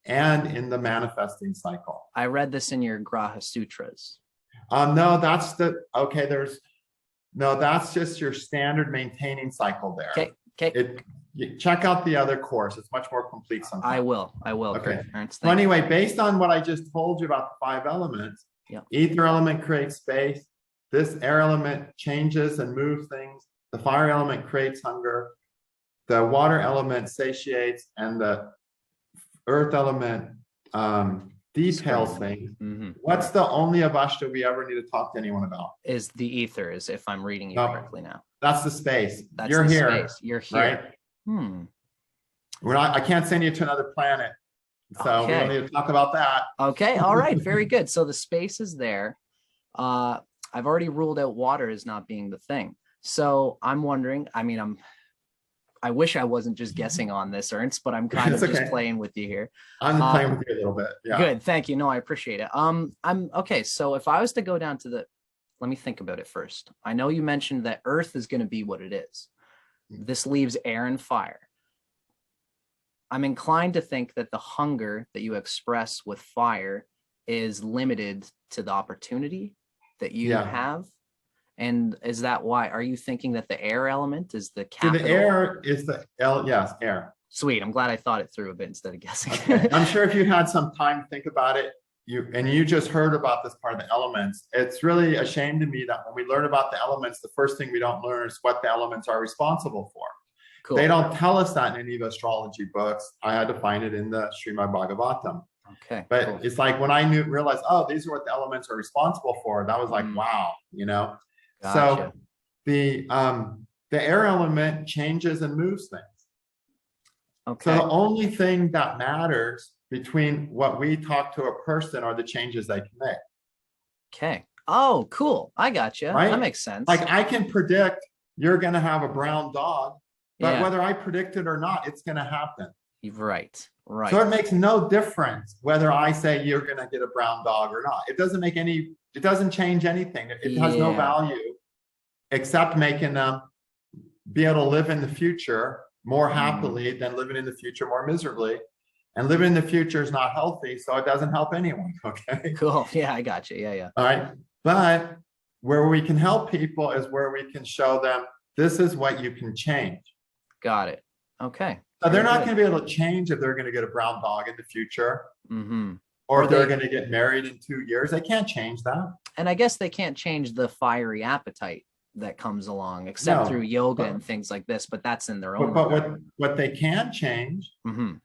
and in the manifesting cycle. I read this in your Graha Sutras. No, that's that's just your standard maintaining cycle there. Okay. Check out the other course. It's much more complete sometimes. I will. Okay. So anyway, based on what I just told you about the 5 elements, ether element creates space. This air element changes and moves things. The fire element creates hunger. The water element satiates, and the earth element details things. What's the only Avasta we ever need to talk to anyone about? Is the ethers, if I'm reading you correctly now. That's the space. That's You're here. Space. You're here. Right? I can't send you to another planet. So we don't need to talk about that. Okay. All right. Very good. So the space is there. I've already ruled out water as not being the thing. So I'm wondering, I wish I wasn't just guessing on this, Ernst, but I'm kind of just playing with you here. I'm playing with you a little bit. Yeah. Good. Thank you. No, I appreciate it. I'm okay. So if I was to go down to let me think about it first. I know you mentioned that earth is going to be what it is. This leaves air and fire. I'm inclined to think that the hunger that you express with fire is limited to the opportunity that you have. And is that why? Are you thinking that the air element is the capital? The air is yes, air. Sweet. I'm glad I thought it through a bit instead of guessing. Okay. I'm sure if you had some time to think about it, you just heard about this part of the elements. It's really a shame to me that when we learn about the elements, the first thing we don't learn is what the elements are responsible for. Cool. They don't tell us that in any of the astrology books. I had to find it in the Srimad Bhagavatam. Okay. But cool. It's like when I realized, oh, these are what the elements are responsible for. That was like, wow, Gotcha. So the air element changes and moves things. Okay. So the only thing that matters between what we talk to a person are the changes they can make. Okay. Oh, cool. I got you. Right? That makes sense. Like I can predict you're going to have a brown dog, but whether I predict it or not, it's going to happen. Right. Right. So it makes no difference whether I say you're going to get a brown dog or not. It doesn't make it doesn't change anything. It has no value except making them be able to live in the future more happily than living in the future more miserably. And living in the future is not healthy, so it doesn't help anyone. Okay. Cool. Yeah, I got you. Yeah. All right. But where we can help people is where we can show them this is what you can change. Got it. Okay. So they're not going to be able to change if they're going to get a brown dog in the future, or if they're going to get married in 2 years. They can't change that. And I guess they can't change the fiery appetite that comes along, except through yoga and things like this. But that's in their own. But what they can change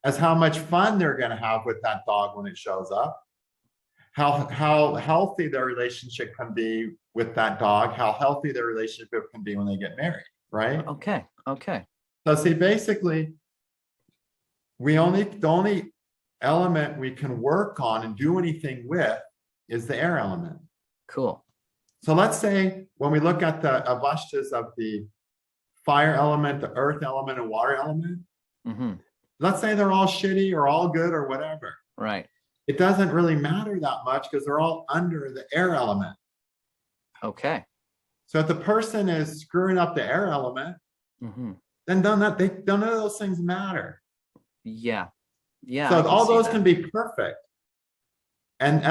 is how much fun they're going to have with that dog when it shows up. How healthy their relationship can be with that dog. How healthy their relationship can be when they get married. Right. Okay. Okay. So see, basically, the only element we can work on and do anything with is the air element. Cool. So let's say when we look at the avastas of the fire element, the earth element, and water element, let's say they're all shitty or all good or whatever. Right. It doesn't really matter that much because they're all under the air element. Okay. So if the person is screwing up the air element, then none of those things matter. Yeah. Yeah. So all those can be perfect. And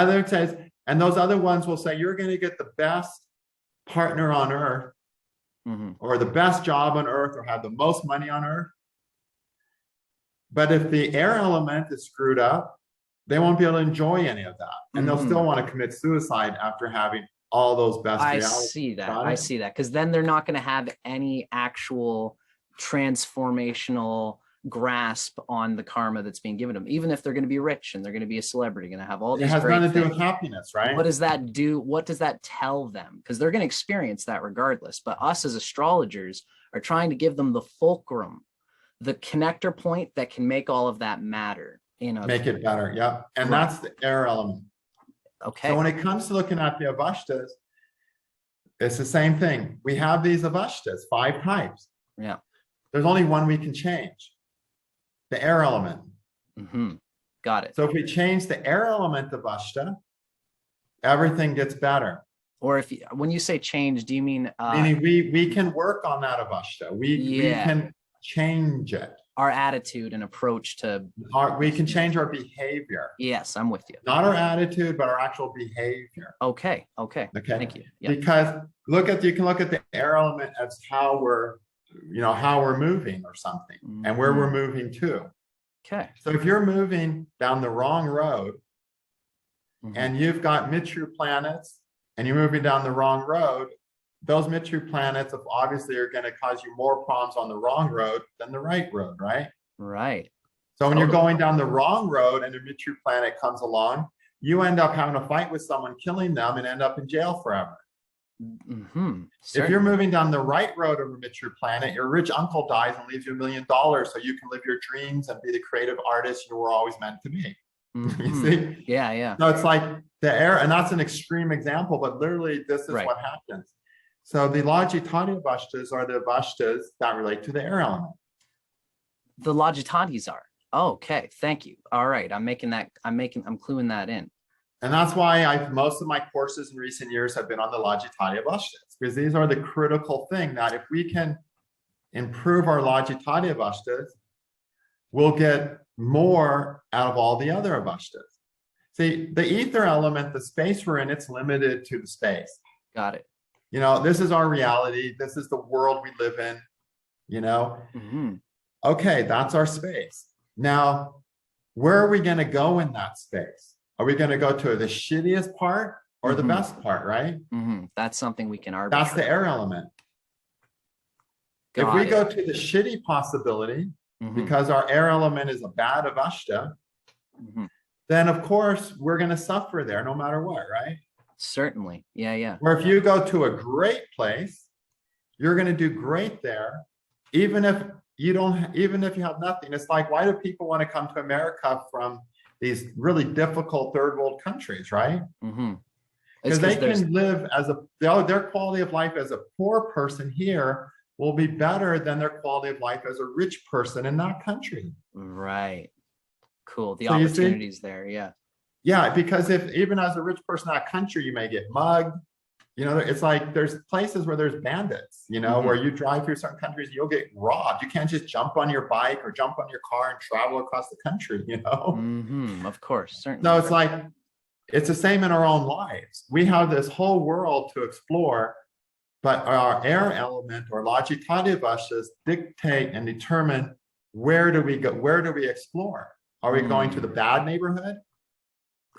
those other ones will say, you're going to get the best partner on earth, or the best job on earth, or have the most money on earth. But if the air element is screwed up, they won't be able to enjoy any of that. And they'll still want to commit suicide after having all those best realities. I see that. Because then they're not going to have any actual transformational grasp on the karma that's being given to them, even if they're going to be rich and they're going to be a celebrity, going to have all It these has great nothing to do things. with happiness, right? What does that do? What does that tell them? Because they're going to experience that regardless. But us as astrologers are trying to give them the fulcrum, the connector point that can make all of that matter. Make it better. Yeah. And Right. that's the air element. Okay. So when it comes to looking at the Avastas, it's the same thing. We have these Avastas, 5 types. Yeah. There's only one we can change, the air element. Got it. So if we change the air element Avasta, everything gets better. Or when you say change, do you mean meaning we can work on that Avasta. We can change it. Our attitude and approach to we can change our behavior. Yes, I'm with you. Not our attitude, but our actual behavior. Okay. Thank you. Yeah. Because you can look at the air element as how we're moving or something, and where we're moving to. Okay. So if you're moving down the wrong road, and you've got mid-true planets, and you're moving down the wrong road, those mid-true planets obviously are going to cause you more problems on the wrong road than the right road, right? Right. So when you're going down the wrong road and a mid-true planet comes along, you end up having a fight with someone, killing them, and end up in jail forever. If you're moving down the right road of a mid-true planet, your rich uncle dies and leaves you $1 million so you can live your dreams and be the creative artist you were always meant to be. You see? Yeah. So it's like the air, and that's an extreme example, but literally this is what happens. So the Lajitaadi Avastas are the Avastas that relate to the air element. The Lajitaadis are. Oh, okay. Thank you. All right. I'm cluing that in. And that's why most of my courses in recent years have been on the Lajitaadi Avastas, because these are the critical thing that if we can improve our Lajitaadi Avastas, we'll get more out of all the other Avastas. See, the ether element, the space we're in, it's limited to the space. Got it. This is our reality. This is the world we live in, Okay, that's our space. Now, where are we going to go in that space? Are we going to go to the shittiest part or the best part, right? That's something we can arbitrate. That's the air element. If we go to the shitty possibility, because our air element is a bad Avasta, then of course we're going to suffer there no matter what, right? Certainly. Yeah. Where if you go to a great place, you're going to do great there, even if you have nothing. It's like, why do people want to come to America from these really difficult third world countries, right? Because they can live their quality of life as a poor person here will be better than their quality of life as a rich person in that country. Right. Cool. The opportunities there. Yeah. Yeah, because if even as a rich person in that country, you may get mugged. It's like there's places where there's bandits, where you drive through certain countries, you'll get robbed. You can't just jump on your bike or jump on your car and travel across the country, Of course, certainly. No, it's like, it's the same in our own lives. We have this whole world to explore, but our air element or Lajitaadi Avastas dictate and determine where do we go, where do we explore? Are we going to the bad neighborhood?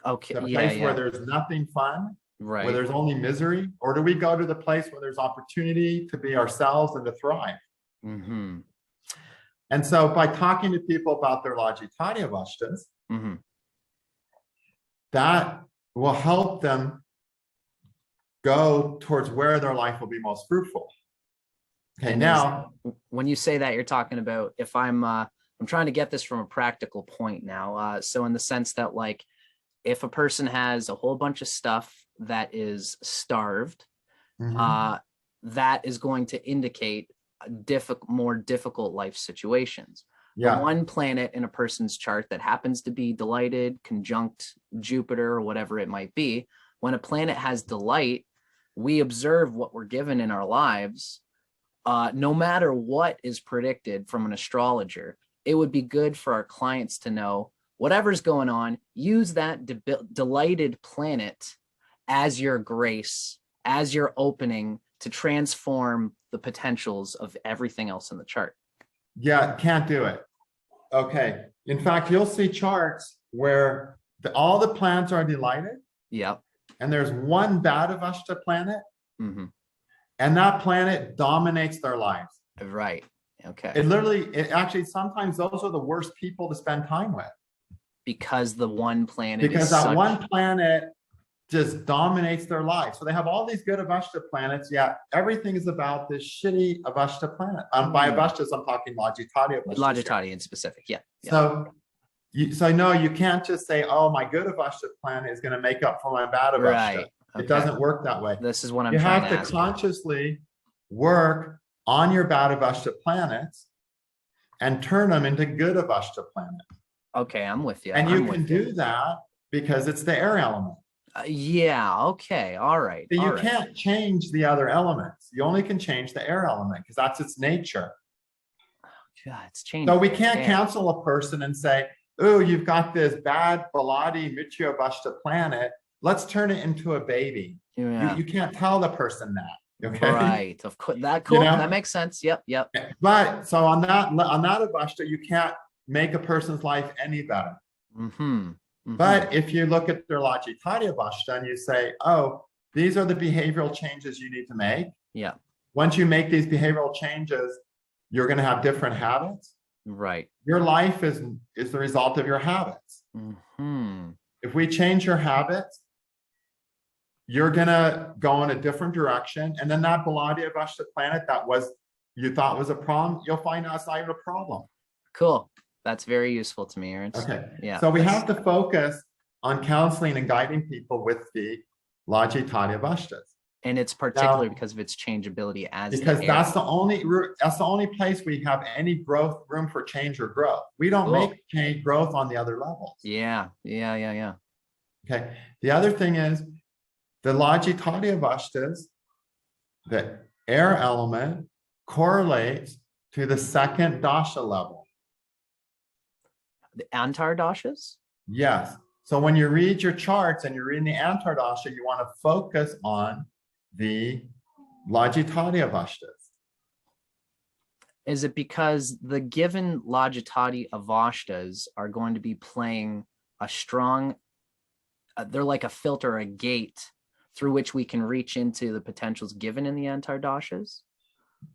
Okay. The place where there's nothing fun, where there's only misery, or do we go to the place where there's opportunity to be ourselves and to thrive? And so by talking to people about their Lajitaadi Avastas, that will help them go towards where their life will be most fruitful. Okay, now when you say that, you're talking about if I'm trying to get this from a practical point now. So in the sense that, like, if a person has a whole bunch of stuff that is starved, that is going to indicate more difficult life situations. The one planet in a person's chart that happens to be delighted, conjunct Jupiter, or whatever it might be, when a planet has delight, we observe what we're given in our lives. No matter what is predicted from an astrologer, it would be good for our clients to know whatever's going on, use that delighted planet as your grace, as your opening to transform the potentials of everything else in the chart. Yeah, can't do it. Okay. In fact, you'll see charts where all the planets are delighted. Yep. And there's one bad Avasta planet. And that planet dominates their lives. Right. Okay. It actually, sometimes those are the worst people to spend time with. Because the one planet Because is that one planet just dominates their life. So they have all these good Avasta planets, yet everything is about this shitty Avasta planet. By Avastas, I'm talking Lajitaadi Avastas. Lajitaadi in specific, yeah. So no, you can't just say, oh, my good Avasta planet is going to make up for my bad Avasta. Right. Okay. It doesn't work that way. This is what I'm you trying have to consciously work on your bad Avasta planets and turn them into good Avasta planets. Okay, I'm with you. And you can do that because it's the air element. Yeah, okay, all right. But you can't change the other elements. You only can change the air element because that's its nature. God, it's changing. So we can't counsel a person and say, oh, you've got this bad Baladi Mithya Avasta planet. Let's turn it into a baby. Yeah. You can't tell the person that. Okay. Right. Of course. That makes sense. Yep. But so on that Avasta, you can't make a person's life any better. But if you look at their Lajitaadi Avasta and you say, oh, these are the behavioral changes you need to make. Yeah. Once you make these behavioral changes, you're going to have different habits. Right. Your life is the result of your habits. If we change your habits, you're going to go in a different direction. And then that Baladi Avasta planet you thought was a problem, you'll find out it's not even a problem. Cool. That's very useful to me, Ernst. Okay. Yeah. So we have to focus on counseling and guiding people with the Lajitaadi Avastas. And it's particularly because of its changeability because that's the only place we have any room for change or growth. We don't make change growth on the other levels. Yeah. Okay. The other thing is the Lajitaadi Avastas, the air element correlates to the second dasha level. The Antar dashas? Yes. So when you read your charts and you're reading the Antar dasha, you want to focus on the Lajitaadi Avastas. Is it because the given Lajitaadi Avastas are going to be playing a strong, they're like a filter, a gate through which we can reach into the potentials given in the Antar dashas?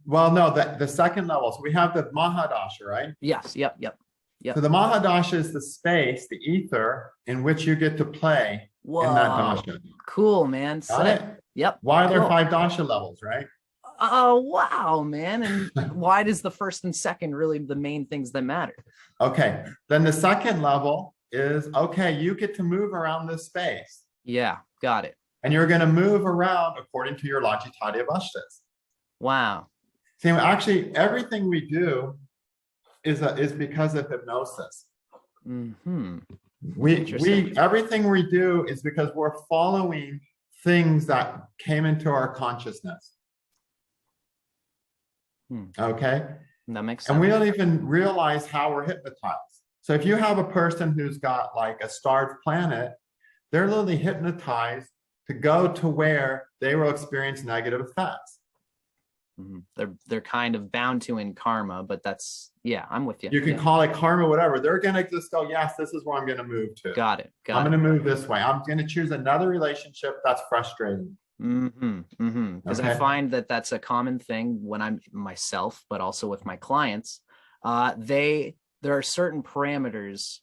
Well, no, the second level. So we have the Mahadasha, right? Yes. Yep. So the Mahadasha is the space, the ether, in which you get to play in that dasha. Cool, man. Got it? Yep. Why are there 5 dasha levels, right? Oh, wow, man. And why does the first and second really the main things that matter? Okay. Then the second level is, okay, you get to move around this space. Yeah, got it. And you're going to move around according to your Lajitaadi Avastas. Wow. See, actually, everything we do is because of hypnosis. Everything we do is because we're following things that came into our consciousness. Okay. That makes sense. And we don't even realize how we're hypnotized. So if you have a person who's got like a starved planet, they're literally hypnotized to go to where they will experience negative effects. They're kind of bound to in karma, but that's, yeah, I'm with you. You can call it karma, whatever. They're going to just go, yes, this is where I'm going to move to. Got it. I'm going to move this way. I'm going to choose another relationship that's frustrating. Because I find that that's a common thing when I'm myself, but also with my clients. There are certain parameters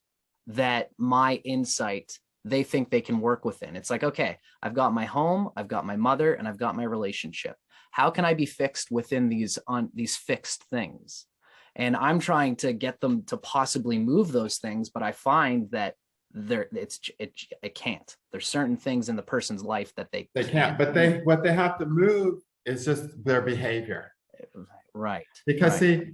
that my insight, they think they can work within. It's like, okay, I've got my home, I've got my mother, and I've got my relationship. How can I be fixed within these fixed things? And I'm trying to get them to possibly move those things, but I find that it can't. There's certain things in the person's life that they can't. But what they have to move is just their behavior. Right. Because see,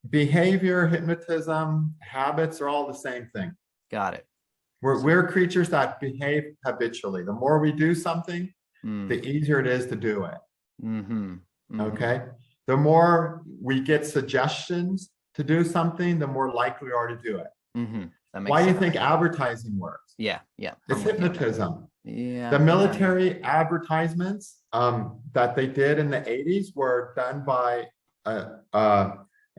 behavior, hypnotism, habits are all the same thing. Got it. We're creatures that behave habitually. The more we do something, the easier it is to do it. Okay. The more we get suggestions to do something, the more likely we are to do it. Why do you think advertising works? Yeah. It's hypnotism. Yeah. The military advertisements that they did in the 80s were done by an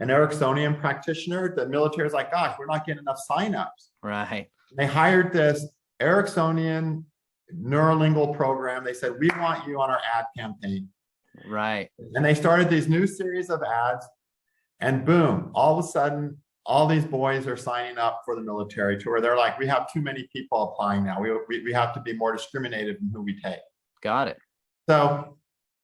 Ericksonian practitioner. The military is like, gosh, we're not getting enough signups. Right. They hired this Ericksonian neurolingual program. They said, we want you on our ad campaign. Right. And they started these new series of ads, and boom, all of a sudden, all these boys are signing up for the military tour. They're like, we have too many people applying now. We have to be more discriminative in who we take. Got it. So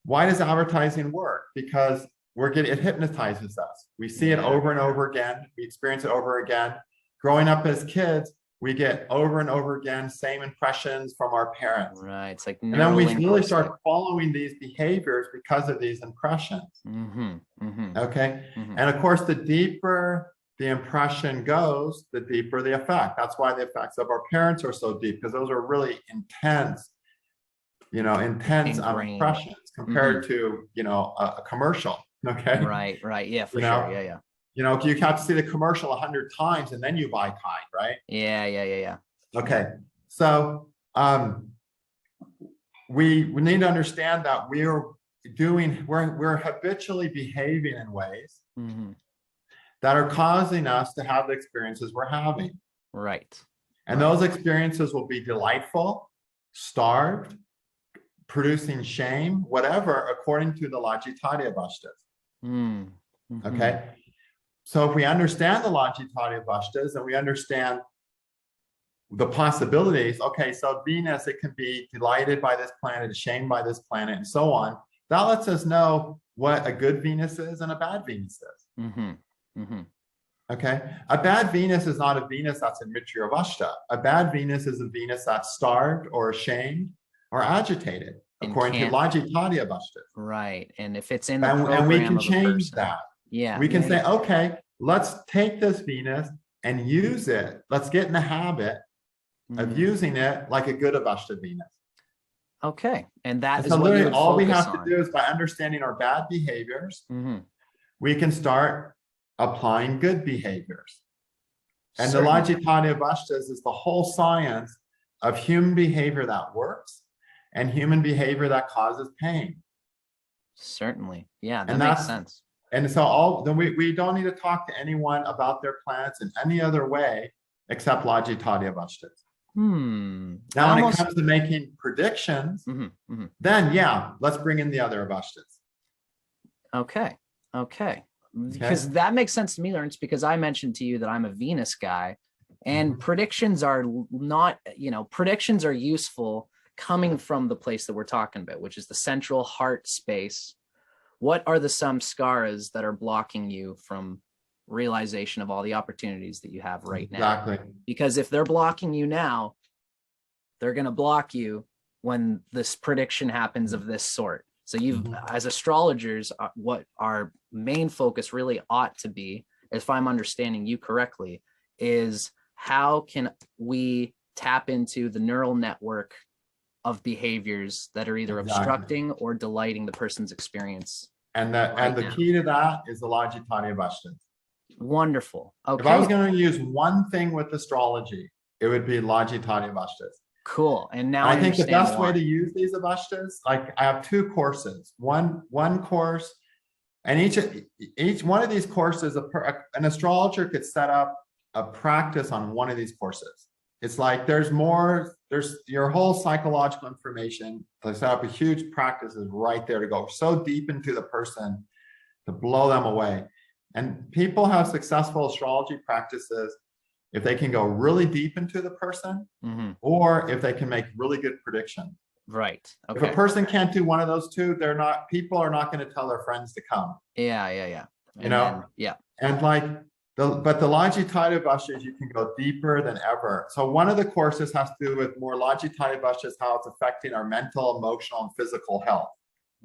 why does advertising work? Because it hypnotizes us. We see it over and over again. We experience it over again. Growing up as kids, we get over and over again same impressions from our parents. Right. It's like, and then we really start following these behaviors because of these impressions. Okay. And of course, the deeper the impression goes, the deeper the effect. That's why the effects of our parents are so deep, because those are really intense, impressions compared to, a commercial. Okay. Right. Yeah, for sure. Yeah. You have to see the commercial 100 times and then you buy kind, right? Yeah. Okay. So we need to understand that we're habitually behaving in ways that are causing us to have the experiences we're having. Right. And those experiences will be delightful, starved, producing shame, whatever, according to the Lajitaadi Avastas. Okay. So if we understand the Lajitaadi Avastas and we understand the possibilities, okay, so Venus, it can be delighted by this planet, ashamed by this planet, and so on. That lets us know what a good Venus is and a bad Venus is. Okay. A bad Venus is not a Venus that's in Mitra Avasta. A bad Venus is a Venus that's starved or ashamed or agitated, according to Lajitaadi Avastas. Right. And if it's in the program and we can of change that. Yeah. We can say, okay, let's take this Venus and use it. Let's get in the habit of using it like a good Avasta Venus. Okay. And that is so what literally all we have on. to do is by understanding our bad behaviors, we can start applying good behaviors. And the Lajitaadi Avastas is the whole science of human behavior that works and human behavior that causes pain. Certainly. Yeah, that makes sense. And so then we don't need to talk to anyone about their planets in any other way except Lajitaadi Avastas. Now, when it comes to making predictions, then let's bring in the other Avastas. Okay. Because that makes sense to me, Ernst, because I mentioned to you that I'm a Venus guy, and predictions are not, predictions are useful coming from the place that we're talking about, which is the central heart space. What are the samskaras that are blocking you from realization of all the opportunities that you have right now? Exactly. Because if they're blocking you now, they're going to block you when this prediction happens of this sort. So as astrologers, what our main focus really ought to be, if I'm understanding you correctly, is how can we tap into the neural network of behaviors that are either obstructing or delighting the person's experience. And the key to that is the Lajitaadi Avastas. Wonderful. Okay. If I was going to use one thing with astrology, it would be Lajitaadi Avastas. Cool. And now I think the best way to use these Avastas, like I have 2 courses, one course, and each one of these courses, an astrologer could set up a practice on one of these courses. It's like there's your whole psychological information. They set up a huge practice is right there to go so deep into the person to blow them away. And people have successful astrology practices if they can go really deep into the person, or if they can make really good predictions. Right. Okay. If a person can't do one of those two, people are not going to tell their friends to come. Yeah. And but the Lajitaadi Avastas, you can go deeper than ever. So one of the courses has to do with more Lajitaadi Avastas, how it's affecting our mental, emotional, and physical health.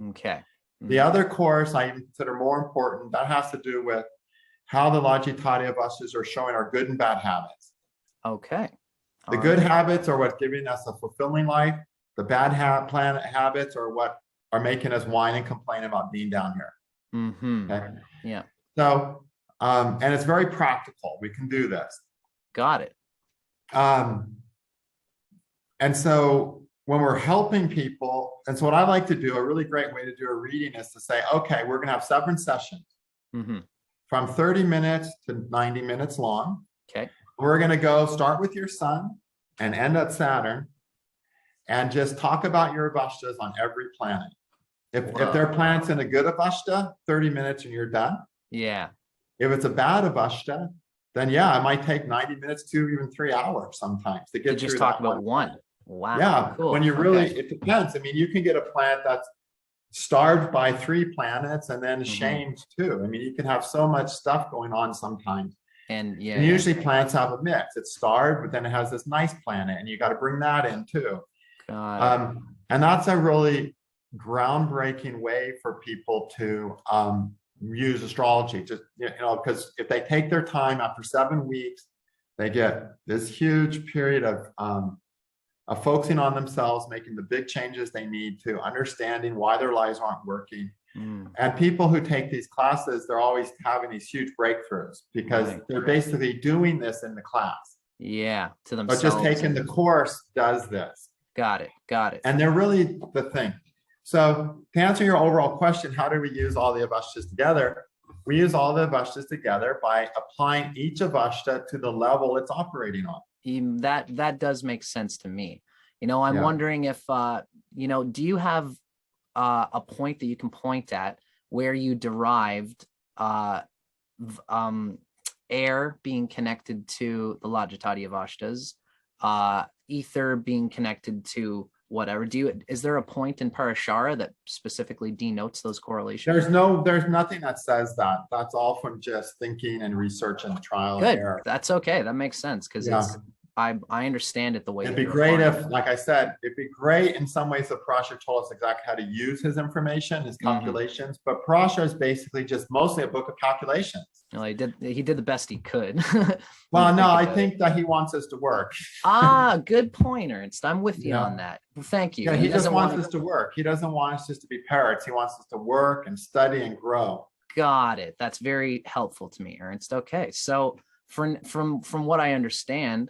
Okay. The other course I even consider more important, that has to do with how the Lajitaadi Avastas are showing our good and bad habits. Okay. The good habits are what's giving us a fulfilling life. The bad planet habits are what are making us whine and complain about being down here. Okay? Yeah. So, and it's very practical. We can do this. Got it. And so when we're helping people, and so what I like to do, a really great way to do a reading is to say, okay, we're going to have 7 sessions from 30 minutes to 90 minutes long. Okay. We're going to start with your sun and end at Saturn and just talk about your Avastas on every planet. If their planet's in a good Avasta, 30 minutes and you're done. Yeah. If it's a bad Avasta, then yeah, it might take 90 minutes to even 3 hours sometimes to To get just through talk that about one. planet. Wow. Yeah, Cool. when you really, it depends. I mean, you can get a planet that's starved by 3 planets and then shamed too. I mean, you can have so much stuff going on sometimes. And yeah, And usually planets have a mix. It's starved, but then it has this nice planet, and you got to bring that in too. And that's a really groundbreaking way for people to use astrology. Just because if they take their time after 7 weeks, they get this huge period of focusing on themselves, making the big changes they need to, understanding why their lives aren't working. And people who take these classes, they're always having these huge breakthroughs because they're basically doing this in the class. Yeah, to But themselves. just taking the course does this. Got it. Got it. And they're really the thing. So to answer your overall question, how do we use all the Avastas together? We use all the Avastas together by applying each Avasta to the level it's operating on. That does make sense to me. I'm wondering if, do you have a point that you can point at where you derived air being connected to the Lajitaadi Avastas, ether being connected to whatever? Is there a point in Parashara that specifically denotes those correlations? There's nothing that says that. That's all from just thinking and research and trial and error. That's okay. That makes sense because I understand it the way. It'd be great if, like I said, it'd be great in some ways if Parashar told us exactly how to use his information, his calculations. But Parashar is basically just mostly a book of calculations. Well, he did the best he could. Well, no, I think that he wants us to work. Good point, Ernst. I'm with you on that. Thank you. Yeah, he just wants us to work. He doesn't want us just to be parrots. He wants us to work and study and grow. Got it. That's very helpful to me, Ernst. Okay, so from what I understand,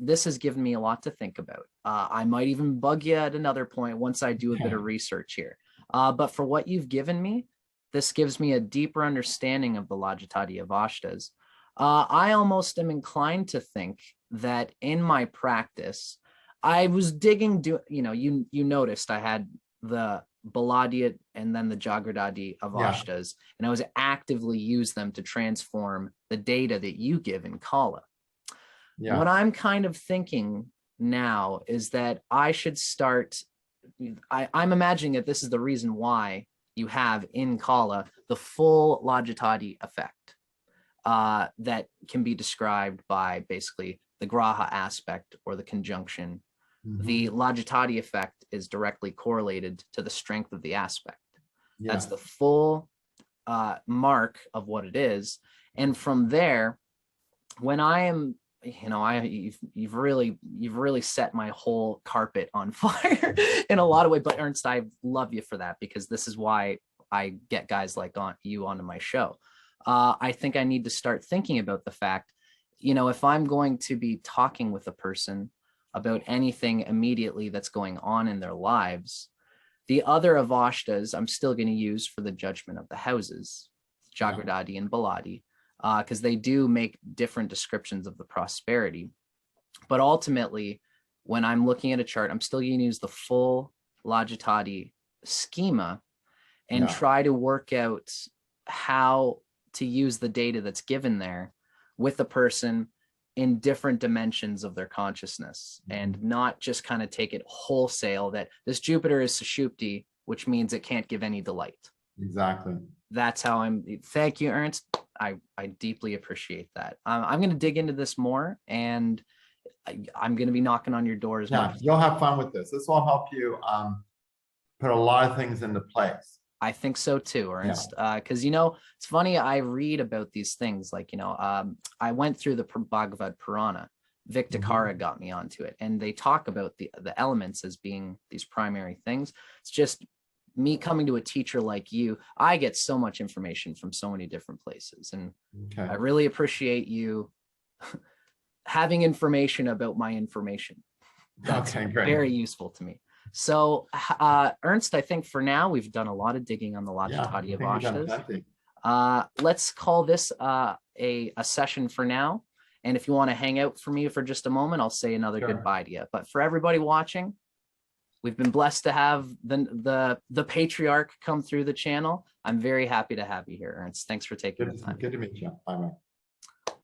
this has given me a lot to think about. I might even bug you at another point once I do a bit of research here. But for what you've given me, this gives me a deeper understanding of the Lajitaadi Avastas. I almost am inclined to think that in my practice, I was digging, you noticed I had the Baladiat and then the Jagradadi Avastas, and I was actively use them to transform the data that you give in Kala. What I'm kind of thinking now is that I should start, I'm imagining that this is the reason why you have in Kala the full Lajitaadi effect that can be described by basically the Graha aspect or the conjunction. The Lajitaadi effect is directly correlated to the strength of the aspect. That's the full mark of what it is. And from there, when I am, you've really set my whole carpet on fire in a lot of ways. But Ernst, I love you for that because this is why I get guys like you onto my show. I think I need to start thinking about the fact, if I'm going to be talking with a person about anything immediately that's going on in their lives, the other Avastas I'm still going to use for the judgment of the houses, Jagradadi and Baladi, because they do make different descriptions of the prosperity. But ultimately, when I'm looking at a chart, I'm still going to use the full Lajitaadi schema and try to work out how to use the data that's given there with the person in different dimensions of their consciousness, and not just kind of take it wholesale that this Jupiter is Sushupti, which means it can't give any delight. Exactly. That's how thank you, Ernst. I deeply appreciate that. I'm going to dig into this more, and I'm going to be knocking on your doors. You'll have fun with this. This will help you put a lot of things into place. I think so too, Ernst. Because it's funny. I read about these things like I went through the Bhagavad Purana. Viktakara got me onto it, and they talk about the elements as being these primary things. It's just me coming to a teacher like you. I get so much information from so many different places, and I really appreciate you having information about my information. That's very useful to me. So, Ernst, I think for now we've done a lot of digging on the Lajitaadi Avastas. Let's call this a session for now. And if you want to hang out for me for just a moment, I'll say another goodbye to you. But for everybody watching, we've been blessed to have the patriarch come through the channel. I'm very happy to have you here, Ernst. Thanks for taking the time. Good to meet you. Bye-bye.